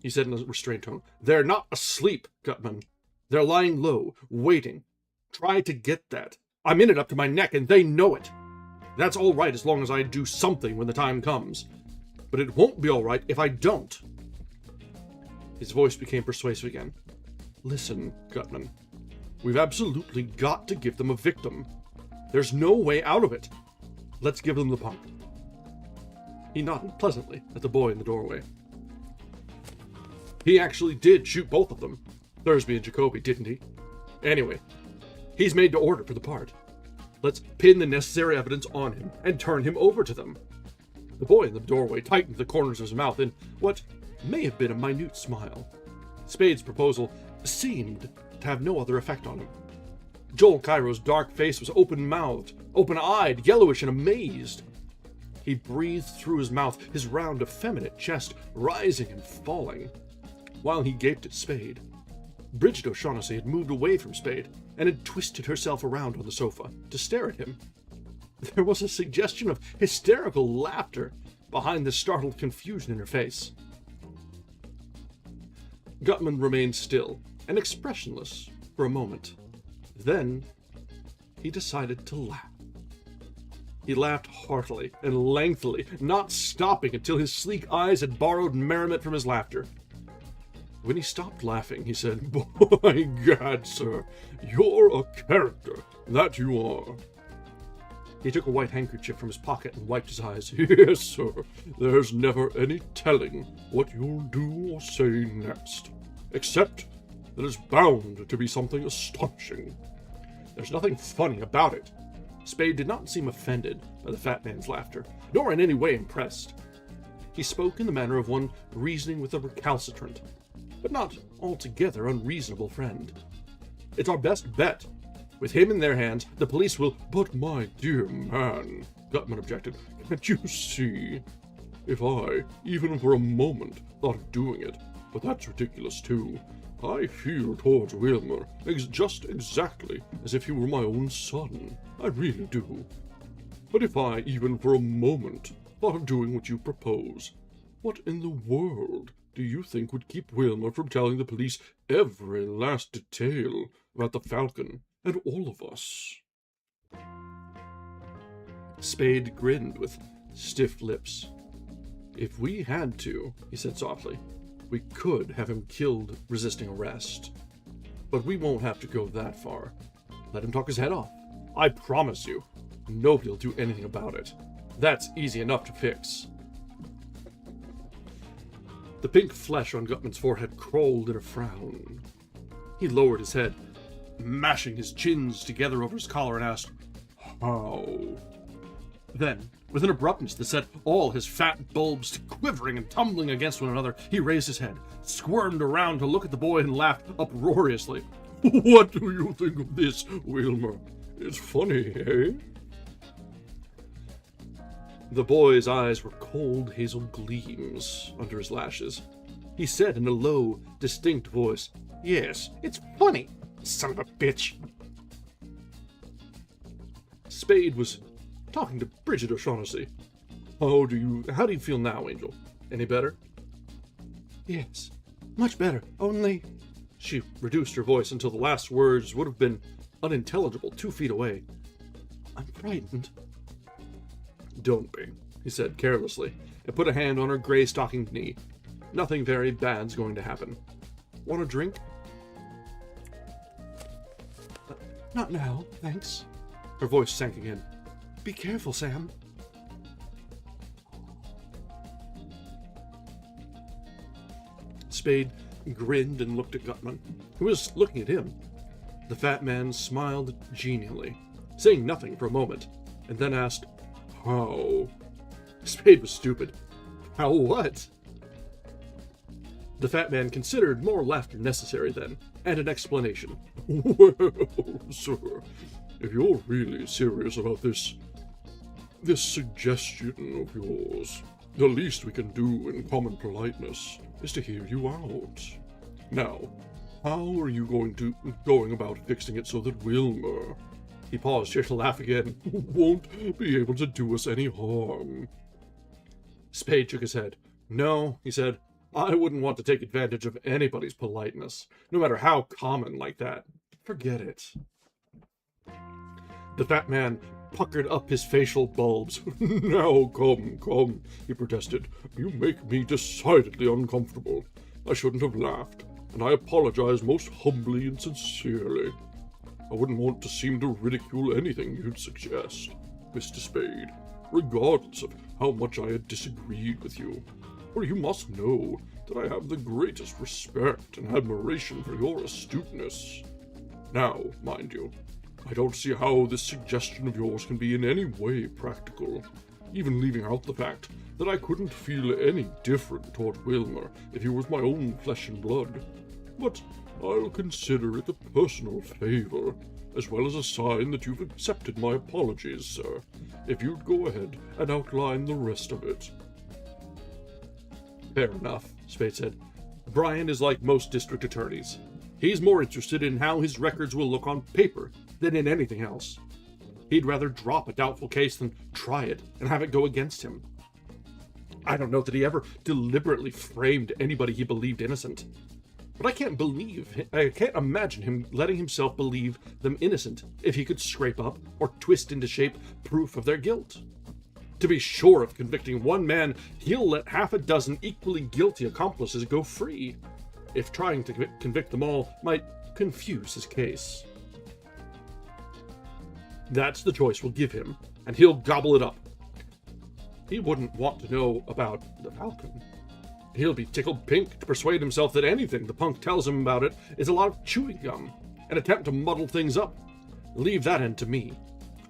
he said in a restrained tone. "They're not asleep, Gutman. They're lying low, waiting. Try to get that. I'm in it up to my neck, and they know it. That's all right as long as I do something when the time comes. But it won't be all right if I don't." His voice became persuasive again. "Listen, Gutman. We've absolutely got to give them a victim. There's no way out of it. Let's give them the punk." He nodded pleasantly at the boy in the doorway. He actually did shoot both of them, Thursby and Jacoby, didn't he? Anyway, he's made to order for the part. Let's pin the necessary evidence on him and turn him over to them. The boy in the doorway tightened the corners of his mouth in what may have been a minute smile. Spade's proposal seemed to have no other effect on him. Joel Cairo's dark face was open-mouthed, open-eyed, yellowish, and amazed. He breathed through his mouth, his round, effeminate chest rising and falling, while he gaped at Spade. Bridget O'Shaughnessy had moved away from Spade and had twisted herself around on the sofa to stare at him. There was a suggestion of hysterical laughter behind the startled confusion in her face. Gutman remained still and expressionless for a moment. Then he decided to laugh. He laughed heartily and lengthily, not stopping until his sleek eyes had borrowed merriment from his laughter. When he stopped laughing, he said, "By Gad, sir, you're a character, that you are." He took a white handkerchief from his pocket and wiped his eyes. "Yes, sir, there's never any telling what you'll do or say next, except that it's bound to be something astonishing. There's nothing funny about it." Spade did not seem offended by the fat man's laughter, nor in any way impressed. He spoke in the manner of one reasoning with a recalcitrant, but not altogether unreasonable friend. "It's our best bet. With him in their hands, the police will—" "But my dear man," Gutman objected, "can't you see? If I, even for a moment, thought of doing it, but that's ridiculous too. I feel towards Wilmer just exactly as if he were my own son. I really do. But if I, even for a moment, thought of doing what you propose, what in the world do you think would keep Wilmer from telling the police every last detail about the Falcon and all of us?" Spade grinned with stiff lips. "If we had to," he said softly, "we could have him killed resisting arrest. But we won't have to go that far. Let him talk his head off. I promise you, nobody'll do anything about it. That's easy enough to fix." The pink flesh on Gutman's forehead crawled in a frown. He lowered his head, mashing his chins together over his collar, and asked, "How?" Then, with an abruptness that set all his fat bulbs quivering and tumbling against one another, he raised his head, squirmed around to look at the boy, and laughed uproariously. "What do you think of this, Wilmer? It's funny, eh?" The boy's eyes were cold hazel gleams under his lashes. He said in a low, distinct voice, "Yes, it's funny, son of a bitch." Spade was talking to Bridget O'Shaughnessy. How do you feel now, Angel? Any better?" "Yes, much better, only—" She reduced her voice until the last words would have been unintelligible 2 feet away. "I'm frightened." "Don't be," he said carelessly, and put a hand on her gray-stockinged knee. "Nothing very bad's going to happen. Want a drink?" "Not now, thanks." Her voice sank again. "Be careful, Sam." Spade grinned and looked at Gutman, who was looking at him. The fat man smiled genially, saying nothing for a moment, and then asked, "How?" Spade was stupid. "How what?" The fat man considered more laughter necessary then, and an explanation. "Well, sir, if you're really serious about this suggestion of yours, the least we can do in common politeness is to hear you out. Now, how are you going about fixing it so that Wilmer," he paused here to laugh again, "won't be able to do us any harm?" Spade shook his head. "No," he said, "I wouldn't want to take advantage of anybody's politeness, no matter how common like that. Forget it." The fat man puckered up his facial bulbs. "Now, come," he protested. "You make me decidedly uncomfortable. I shouldn't have laughed, and I apologize most humbly and sincerely. I wouldn't want to seem to ridicule anything you'd suggest, Mr. Spade, regardless of how much I had disagreed with you. For you must know that I have the greatest respect and admiration for your astuteness. Now, mind you, I don't see how this suggestion of yours can be in any way practical, even leaving out the fact that I couldn't feel any different toward Wilmer if he was my own flesh and blood. But I'll consider it a personal favor as well as a sign that you've accepted my apologies, sir. If you'd go ahead and outline the rest of it." "Fair enough," Spade said. "Brian is like most district attorneys. He's more interested in how his records will look on paper than in anything else. He'd rather drop a doubtful case than try it and have it go against him. I don't know that he ever deliberately framed anybody he believed innocent. But I can't imagine him letting himself believe them innocent if he could scrape up or twist into shape proof of their guilt. To be sure of convicting one man, he'll let half a dozen equally guilty accomplices go free, if trying to convict them all might confuse his case. That's the choice we'll give him, and he'll gobble it up. He wouldn't want to know about the Falcon. He'll be tickled pink to persuade himself that anything the punk tells him about it is a lot of chewing gum, an attempt to muddle things up. Leave that end to me.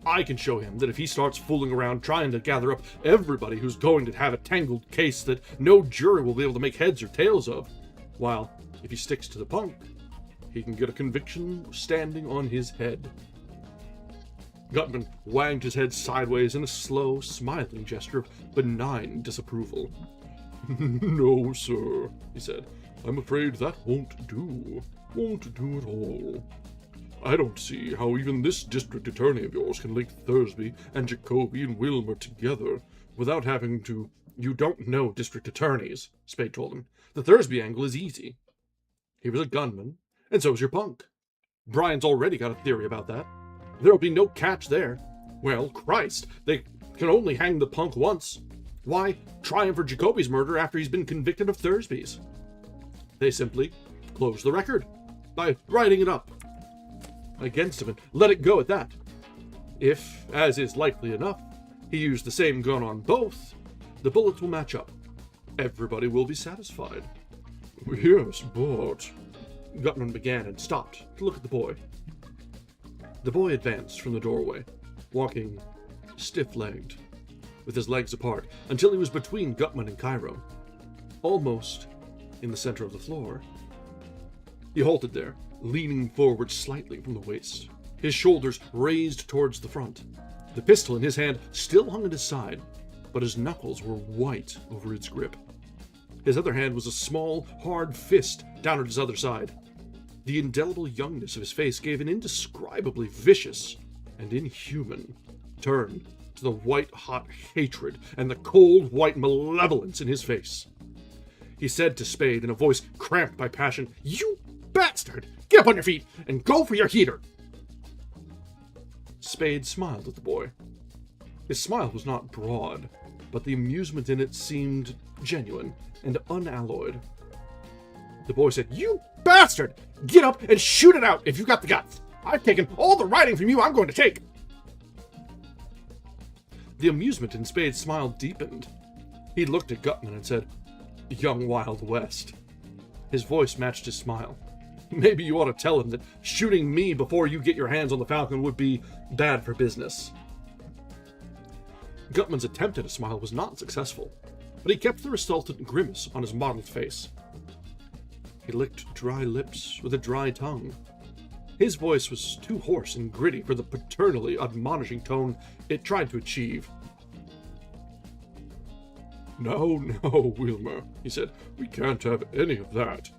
I can show him that if he starts fooling around trying to gather up everybody who's going to have a tangled case that no jury will be able to make heads or tails of, while if he sticks to the punk, he can get a conviction standing on his head." Gutman wagged his head sideways in a slow, smiling gesture of benign disapproval. "No, sir," he said. "I'm afraid that won't do. Won't do at all. I don't see how even this district attorney of yours can link Thursby and Jacoby and Wilmer together without having to—" "You don't know district attorneys," Spade told him. "The Thursby angle is easy. He was a gunman, and so is your punk. Brian's already got a theory about that. There'll be no catch there. Well, Christ, they can only hang the punk once. Why try him for Jacoby's murder after he's been convicted of Thursby's? They simply close the record by writing it up against him and let it go at that. If, as is likely enough, he used the same gun on both, the bullets will match up. Everybody will be satisfied." "Yes, but—" Gutman began and stopped to look at the boy. The boy advanced from the doorway, walking stiff-legged, with his legs apart, until he was between Gutman and Cairo, almost in the center of the floor. He halted there, leaning forward slightly from the waist, his shoulders raised towards the front. The pistol in his hand still hung at his side, but his knuckles were white over its grip. His other hand was a small, hard fist down at his other side. The indelible youngness of his face gave an indescribably vicious and inhuman turn to the white-hot hatred and the cold, white malevolence in his face. He said to Spade in a voice cramped by passion, "You bastard! Get up on your feet and go for your heater!" Spade smiled at the boy. His smile was not broad, but the amusement in it seemed genuine and unalloyed. The boy said, "You bastard! Get up and shoot it out if you've got the guts! I've taken all the writing from you I'm going to take!" The amusement in Spade's smile deepened. He looked at Gutman and said, "Young Wild West." His voice matched his smile. "Maybe you ought to tell him that shooting me before you get your hands on the Falcon would be bad for business." Gutman's attempt at a smile was not successful, but he kept the resultant grimace on his mottled face. He licked dry lips with a dry tongue. His voice was too hoarse and gritty for the paternally admonishing tone it tried to achieve. "Now, Wilmer," he said, "we can't have any of that.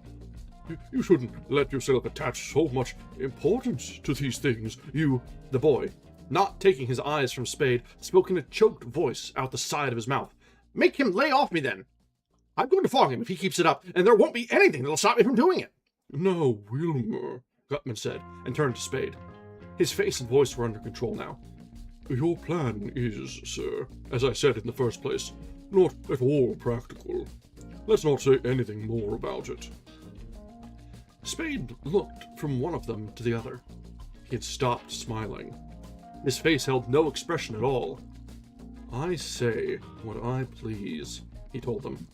You shouldn't let yourself attach so much importance to these things. The boy, not taking his eyes from Spade, spoke in a choked voice out the side of his mouth. "Make him lay off me, then. I'm going to flog him if he keeps it up, and there won't be anything that'll stop me from doing it." "Now, Wilmer," Gutman said, and turned to Spade. His face and voice were under control now. "Your plan is, sir, as I said in the first place, not at all practical. Let's not say anything more about it." Spade looked from one of them to the other. He had stopped smiling. His face held no expression at all. "I say what I please," he told them.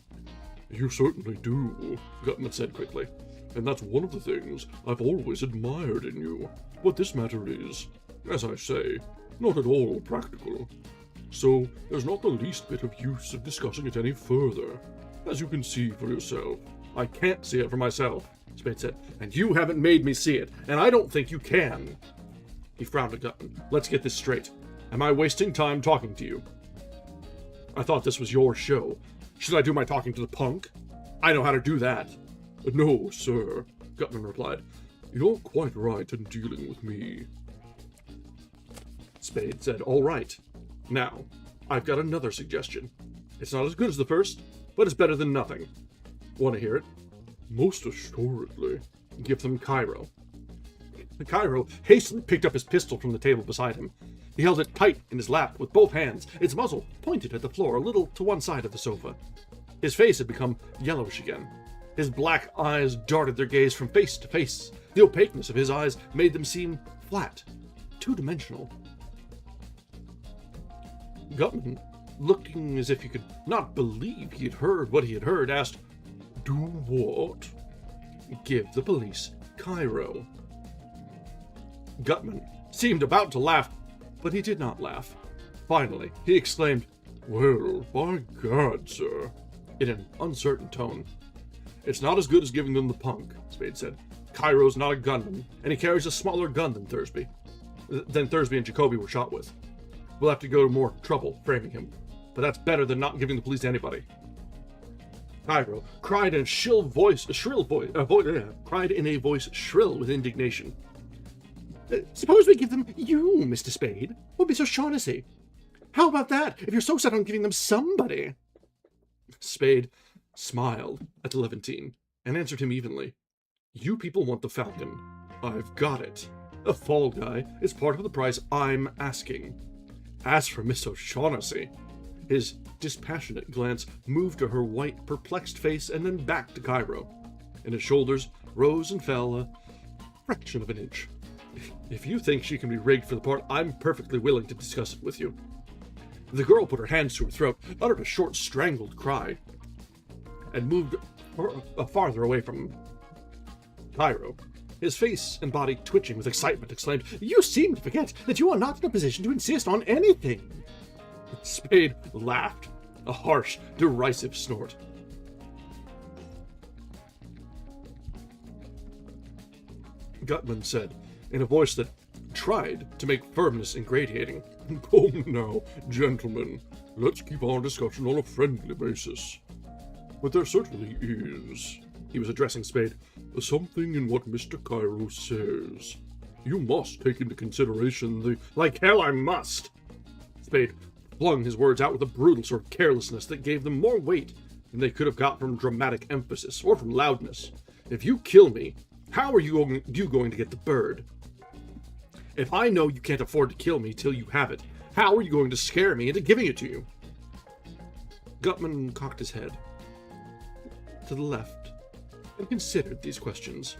"You certainly do," Gutman said quickly, "and that's one of the things I've always admired in you. But this matter is, as I say, not at all practical. So there's not the least bit of use of discussing it any further, as you can see for yourself." "I can't see it for myself," Spade said, "and you haven't made me see it, and I don't think you can." He frowned at Gutman. "Let's get this straight. Am I wasting time talking to you? I thought this was your show. Should I do my talking to the punk? I know how to do that." "No, sir," Gutman replied. "You're quite right in dealing with me." Spade said, "All right. Now, I've got another suggestion. It's not as good as the first, but it's better than nothing. Want to hear it?" "Most assuredly." "Give them Cairo." Cairo hastily picked up his pistol from the table beside him. He held it tight in his lap with both hands, its muzzle pointed at the floor a little to one side of the sofa. His face had become yellowish again. His black eyes darted their gaze from face to face. The opaqueness of his eyes made them seem flat, two-dimensional. Gutman, looking as if he could not believe he had heard what he had heard, asked, "Do what?" "Give the police Cairo." Gutman seemed about to laugh, but he did not laugh. Finally, he exclaimed, "Well, by God, sir," in an uncertain tone. "It's not as good as giving them the punk," Spade said. "Cairo's not a gunman, and he carries a smaller gun than Thursby and Jacoby were shot with. We'll have to go to more trouble framing him, but that's better than not giving the police to anybody." Cairo cried in a shrill voice shrill with indignation. "Suppose we give them you, Mr. Spade? What would be so Shaughnessy? How about that, if you're so set on giving them somebody?" Spade smiled at the Levantine and answered him evenly. "You people want the Falcon. I've got it. A fall guy is part of the price I'm asking. As for Miss O'Shaughnessy," his dispassionate glance moved to her white, perplexed face and then back to Cairo, and his shoulders rose and fell a fraction of an inch. "If you think she can be rigged for the part, I'm perfectly willing to discuss it with you." The girl put her hands to her throat, uttered a short, strangled cry, and moved farther away from him. Cairo, his face and body twitching with excitement, exclaimed, "You seem to forget that you are not in a position to insist on anything." Spade laughed, a harsh, derisive snort. Gutman said, in a voice that tried to make firmness ingratiating, "Come now, gentlemen, let's keep our discussion on a friendly basis. But there certainly is," he was addressing Spade, "something in what Mr. Cairo says. You must take into consideration the—" "Like hell I must!" Spade flung his words out with a brutal sort of carelessness that gave them more weight than they could have got from dramatic emphasis or from loudness. "If you kill me, how are you going to get the bird? If I know you can't afford to kill me till you have it, how are you going to scare me into giving it to you?" Gutman cocked his head to the left and considered these questions.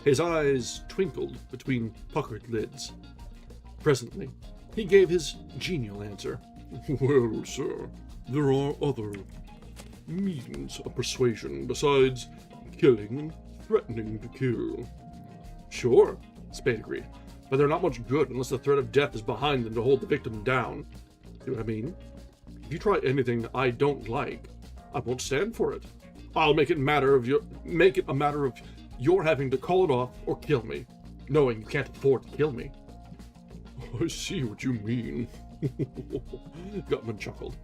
His eyes twinkled between puckered lids. Presently, he gave his genial answer. "Well, sir, there are other means of persuasion besides killing and threatening to kill." "Sure," Spade agreed, "but they're not much good unless the threat of death is behind them to hold the victim down. See what I mean? If you try anything I don't like, I won't stand for it. I'll make it a matter of your having to call it off or kill me, knowing you can't afford to kill me." "I see what you mean," Gutman chuckled.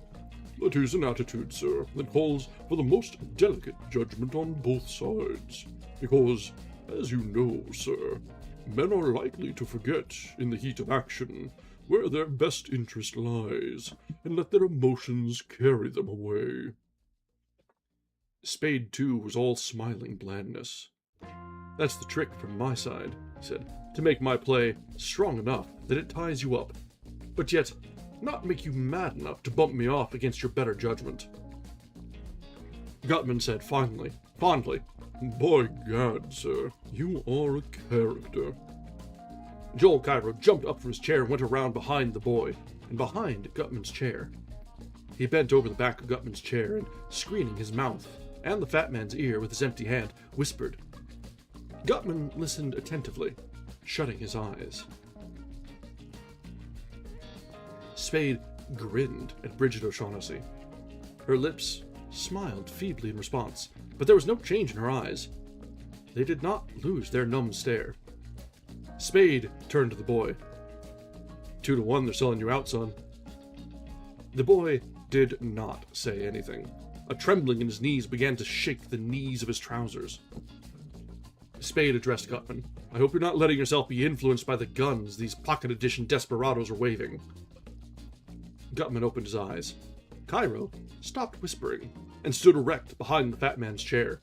"That is an attitude, sir, that calls for the most delicate judgment on both sides. Because, as you know, sir, men are likely to forget, in the heat of action, where their best interest lies, and let their emotions carry them away." Spade, too, was all smiling blandness. "That's the trick from my side," he said, "to make my play strong enough that it ties you up, but yet not make you mad enough to bump me off against your better judgment." Gutman said fondly, "By Gad, sir, you are a character." Joel Cairo jumped up from his chair and went around behind the boy, and behind Gutman's chair. He bent over the back of Gutman's chair and, screening his mouth and the fat man's ear with his empty hand, whispered. Gutman listened attentively, shutting his eyes. Spade grinned at Bridget O'Shaughnessy. Her lips smiled feebly in response, but there was no change in her eyes. They did not lose their numb stare. Spade turned to the boy, 2 to 1 they're selling you out, son. The boy did not say anything. A trembling in his knees began to shake the knees of his trousers. Spade addressed Gutman. I hope you're not letting yourself be influenced by the guns these pocket edition desperados are waving. Gutman opened his eyes. Cairo stopped whispering and stood erect behind the fat man's chair.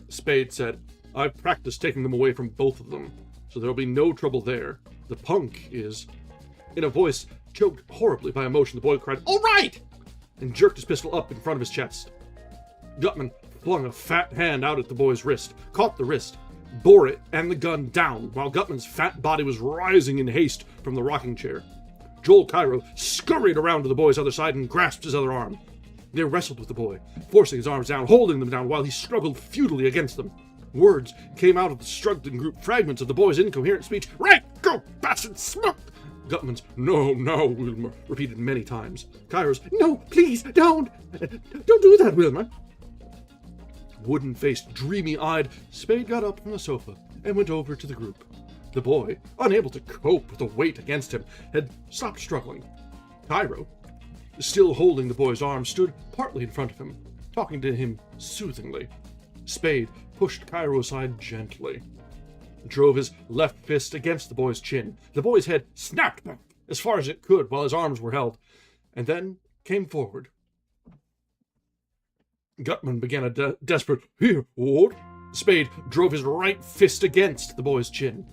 Spade said, I've practiced taking them away from both of them, so there'll be no trouble there. The punk is... In a voice choked horribly by emotion, the boy cried, All right! And jerked his pistol up in front of his chest. Gutman flung a fat hand out at the boy's wrist, caught the wrist, bore it and the gun down, while Gutman's fat body was rising in haste from the rocking chair. Joel Cairo scurried around to the boy's other side and grasped his other arm. They wrestled with the boy, forcing his arms down, holding them down while he struggled futilely against them. Words came out of the struggling group, fragments of the boy's incoherent speech. Right, go, bastard, smoke! Gutman's, no, Wilmer, repeated many times. Cairo's, no, please, don't do that, Wilmer. Wooden-faced, dreamy-eyed, Spade got up from the sofa and went over to the group. The boy, unable to cope with the weight against him, had stopped struggling. Cairo, still holding the boy's arm, stood partly in front of him, talking to him soothingly. Spade pushed Cairo aside gently, drove his left fist against the boy's chin. The boy's head snapped back as far as it could while his arms were held, and then came forward. Gutman began a desperate, Here, Ward. Spade drove his right fist against the boy's chin.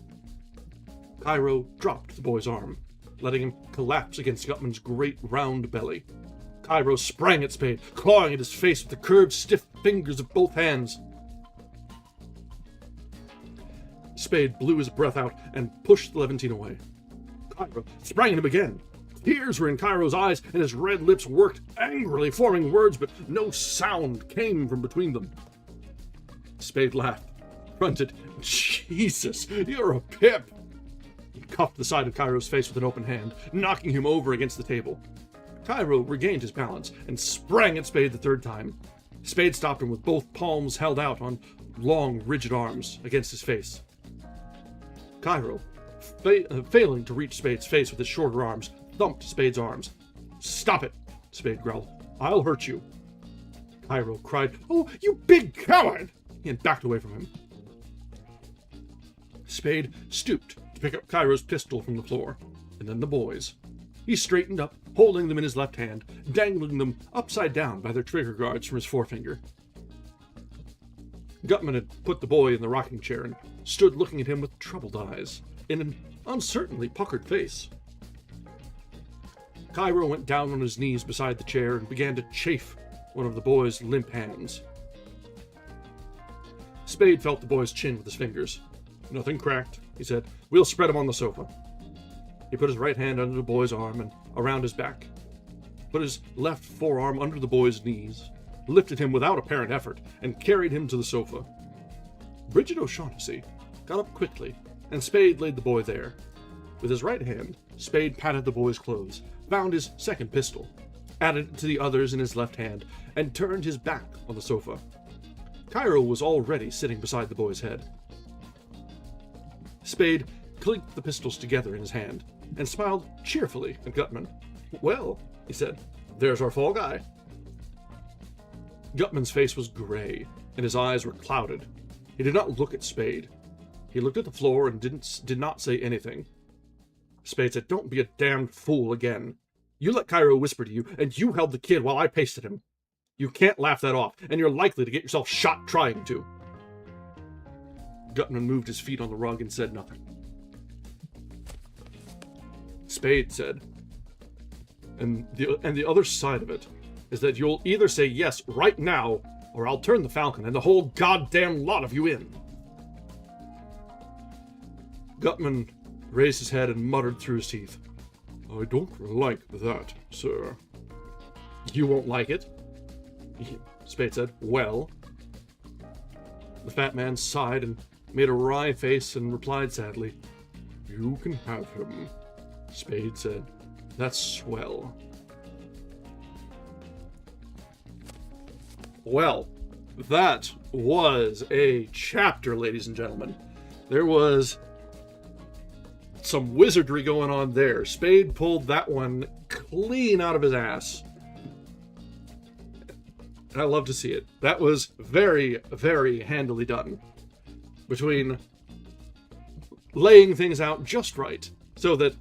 Cairo dropped the boy's arm, letting him collapse against Gutman's great round belly. Cairo sprang at Spade, clawing at his face with the curved, stiff fingers of both hands. Spade blew his breath out and pushed the Levantine away. Cairo sprang at him again. Tears were in Cairo's eyes, and his red lips worked angrily, forming words, but no sound came from between them. Spade laughed, grunted, Jesus, you're a pip! He cuffed the side of Cairo's face with an open hand, knocking him over against the table. Cairo regained his balance and sprang at Spade the third time. Spade stopped him with both palms held out on long, rigid arms against his face. Cairo, failing to reach Spade's face with his shorter arms, thumped Spade's arms. Stop it, Spade growled. I'll hurt you. Cairo cried, Oh, you big coward! And backed away from him. Spade stooped to pick up Cairo's pistol from the floor, and then the boys. He straightened up, holding them in his left hand, dangling them upside down by their trigger guards from his forefinger. Gutman had put the boy in the rocking chair and stood looking at him with troubled eyes, in an uncertainly puckered face. Cairo went down on his knees beside the chair and began to chafe one of the boy's limp hands. Spade felt the boy's chin with his fingers. Nothing cracked, he said. We'll spread him on the sofa. He put his right hand under the boy's arm and around his back, put his left forearm under the boy's knees, lifted him without apparent effort, and carried him to the sofa. Bridget O'Shaughnessy got up quickly, and Spade laid the boy there. With his right hand, Spade patted the boy's clothes, found his second pistol, added it to the others in his left hand, and turned his back on the sofa. Cairo was already sitting beside the boy's head. Spade clinked the pistols together in his hand, and smiled cheerfully at Gutman. Well, he said, there's our fall guy. Gutman's face was gray, and his eyes were clouded. He did not look at Spade. He looked at the floor and did not say anything. Spade said, Don't be a damned fool again. You let Cairo whisper to you, and you held the kid while I pasted him. You can't laugh that off, and you're likely to get yourself shot trying to. Gutman moved his feet on the rug and said nothing. Spade said, and the other side of it is that you'll either say yes right now, or I'll turn the Falcon and the whole goddamn lot of you in. Gutman raised his head and muttered through his teeth. I don't like that, sir. You won't like it? Spade said, Well. The fat man sighed and made a wry face and replied sadly, You can have him. Spade said, That's swell. Well, that was a chapter, ladies and gentlemen. There was some wizardry going on there. Spade pulled that one clean out of his ass. And I love to see it. That was very, very handily done. Between laying things out just right so that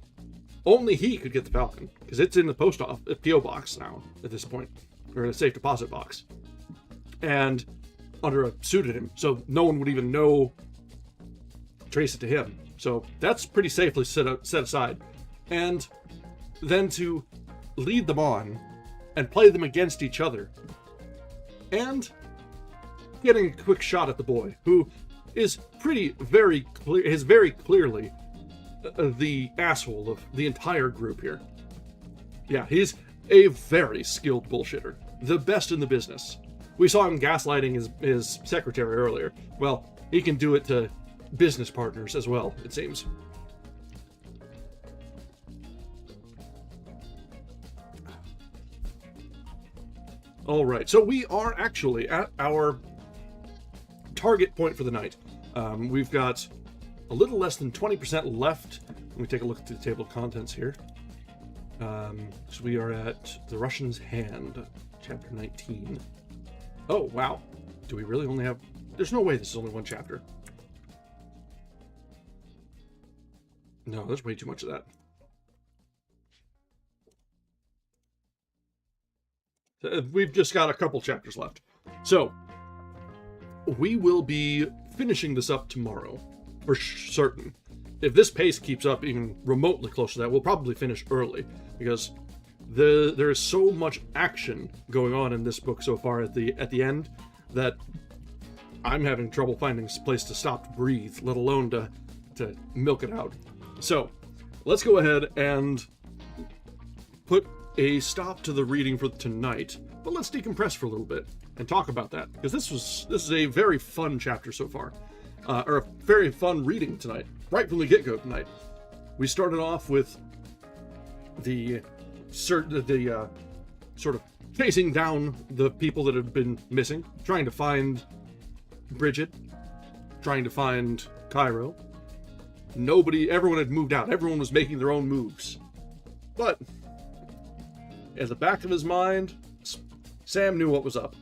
only he could get the Falcon, because it's in the post office, PO box now at this point, or a safe deposit box, and under a pseudonym, so no one would even know, trace it to him. So that's pretty safely set aside. And then to lead them on and play them against each other, and getting a quick shot at the boy, who is very clearly the asshole of the entire group here. Yeah, he's a very skilled bullshitter. The best in the business. We saw him gaslighting his secretary earlier. Well, he can do it to business partners as well, it seems. Alright, so we are actually at our target point for the night. We've got a little less than 20% left. Let me take a look at the table of contents here. So we are at The Russian's Hand, chapter 19. Oh, wow. Do we really only have... There's no way this is only one chapter. No, there's way too much of that. We've just got a couple chapters left. So, we will be finishing this up tomorrow, for certain. If this pace keeps up even remotely close to that, we'll probably finish early, because there is so much action going on in this book so far at the end that I'm having trouble finding a place to stop to breathe, let alone to milk it out. So, let's go ahead and put a stop to the reading for tonight, but let's decompress for a little bit and talk about that, because this is a very fun chapter so far, or a very fun reading tonight, right from the get-go tonight. We started off with the sort of chasing down the people that have been missing, trying to find Bridget, trying to find Cairo. Everyone had moved out. Everyone was making their own moves. But at the back of his mind, Sam knew what was up.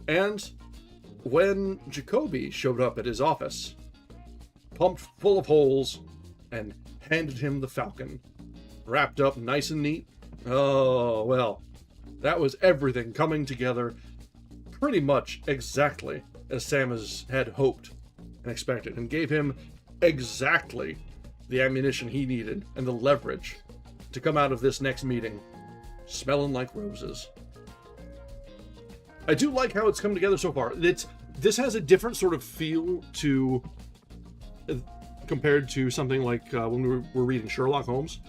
And when Jacoby showed up at his office, pumped full of holes, and handed him the Falcon, wrapped up nice and neat, oh, well, that was everything coming together pretty much exactly as Sam had hoped and expected, and gave him exactly the ammunition he needed and the leverage to come out of this next meeting smelling like roses. I do like how it's come together so far. This has a different sort of feel to compared to something like when we were reading Sherlock Holmes.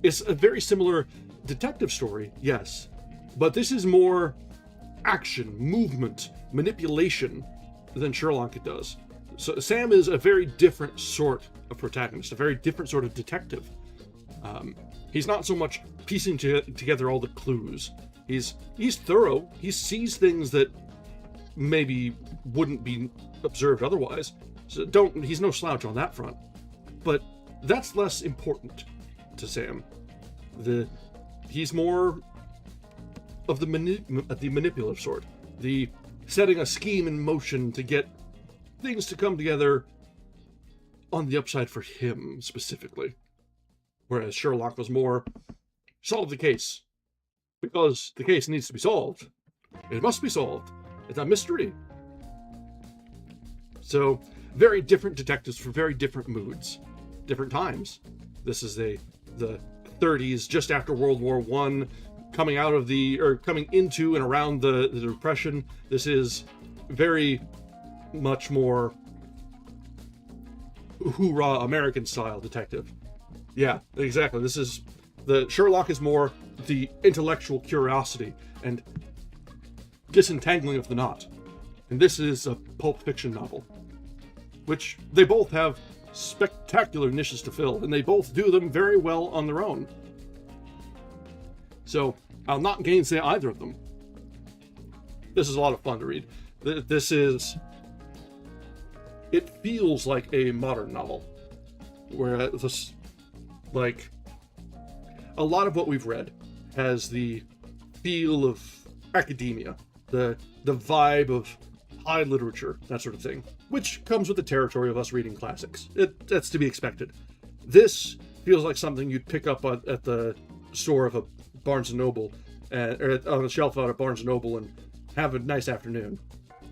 It's a very similar detective story, yes, but this is more action, movement, manipulation than Sherlock does. So Sam is a very different sort of protagonist, a very different sort of detective. He's not so much piecing together all the clues. He's thorough. He sees things that maybe wouldn't be observed otherwise. So he's no slouch on that front. But that's less important to Sam. He's more of the manipulative sort. The setting a scheme in motion to get things to come together on the upside for him specifically. Whereas Sherlock was more, solve the case. Because the case needs to be solved. It must be solved. It's a mystery. So, very different detectives for very different moods. Different times. This is the 30s, just after World War I, coming into and around the Depression. This is very much more hoorah American style detective. Yeah, exactly. Sherlock is more the intellectual curiosity and disentangling of the knot. And this is a pulp fiction novel, which they both have spectacular niches to fill, and they both do them very well on their own. So, I'll not gainsay either of them. This is a lot of fun to read. It feels like a modern novel, whereas Like, a lot of what we've read has the feel of academia, the vibe of high literature, that sort of thing, which comes with the territory of us reading classics. That's to be expected. This feels like something you'd pick up at the store of a Barnes & Noble, or on a shelf out at Barnes & Noble, and have a nice afternoon.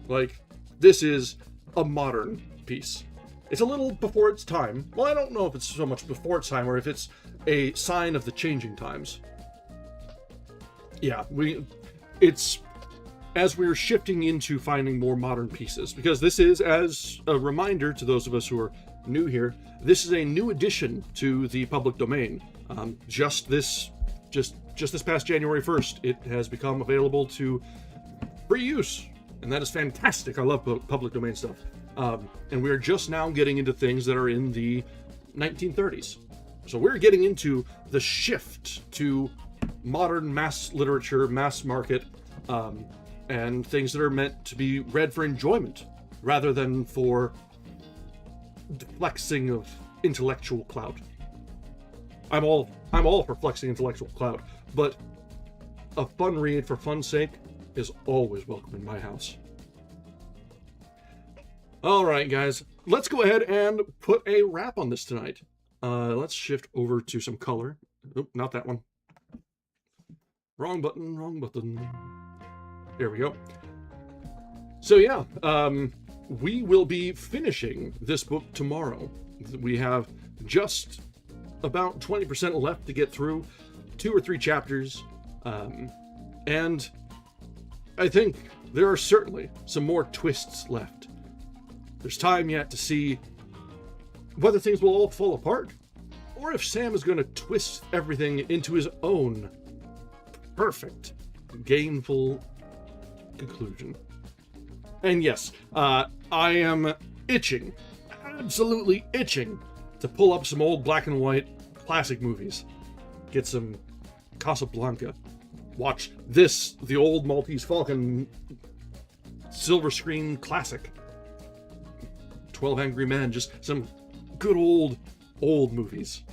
Like, this is a modern piece. It's a little before its time. Well, I don't know if it's so much before its time or if it's a sign of the changing times. Yeah, it's as we're shifting into finding more modern pieces, because this is, as a reminder to those of us who are new here, this is a new addition to the public domain. Just this past January 1st, it has become available to free use, and that is fantastic. I love public domain stuff. And we're just now getting into things that are in the 1930s. So we're getting into the shift to modern mass literature, mass market, and things that are meant to be read for enjoyment rather than for the flexing of intellectual clout. I'm all for flexing intellectual clout, but a fun read for fun's sake is always welcome in my house. All right, guys, let's go ahead and put a wrap on this tonight. Let's shift over to some color. Oop, not that one. Wrong button, wrong button. There we go. So yeah, we will be finishing this book tomorrow. We have just about 20% left to get through, 2 or 3 chapters, and I think there are certainly some more twists left. There's time yet to see whether things will all fall apart, or if Sam is going to twist everything into his own perfect, gainful conclusion. And yes, I am itching, absolutely itching, to pull up some old black and white classic movies. Get some Casablanca. Watch this, the old Maltese Falcon silver screen classic. 12 Angry Men, just some good old movies.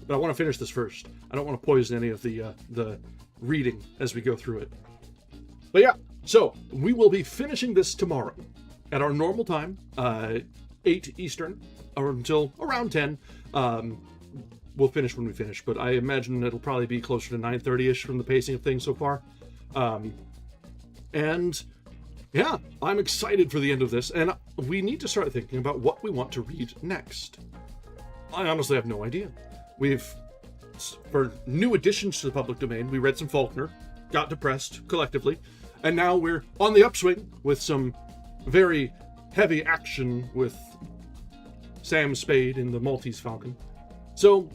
But I want to finish this first. I don't want to poison any of the reading as we go through it. But yeah, so we will be finishing this tomorrow at our normal time, 8 Eastern, or until around 10. We'll finish when we finish, but I imagine it'll probably be closer to 9:30ish from the pacing of things so far. And yeah, I'm excited for the end of this, and we need to start thinking about what we want to read next. I honestly have no idea. For new additions to the public domain, we read some Faulkner, got depressed collectively, and now we're on the upswing with some very heavy action with Sam Spade in the Maltese Falcon. So,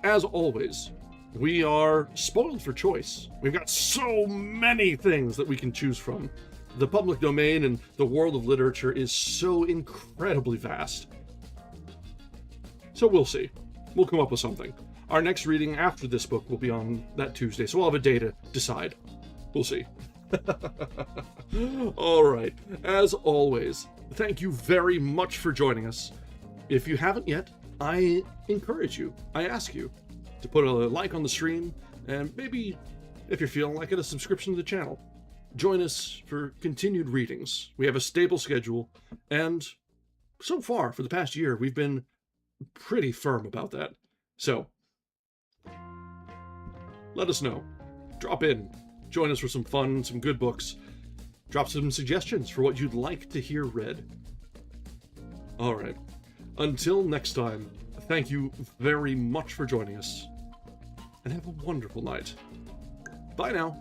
as always, we are spoiled for choice. We've got so many things that we can choose from. The public domain and the world of literature is so incredibly vast. So we'll see. We'll come up with something. Our next reading after this book will be on that Tuesday, so we'll have a day to decide. We'll see. All right. As always, thank you very much for joining us. If you haven't yet, I encourage you, I ask you, to put a like on the stream, and maybe, if you're feeling like it, a subscription to the channel. Join us for continued readings. We have a stable schedule, and so far, for the past year, we've been pretty firm about that. So, let us know. Drop in. Join us for some fun, some good books. Drop some suggestions for what you'd like to hear read. All right. Until next time, thank you very much for joining us, and have a wonderful night. Bye now.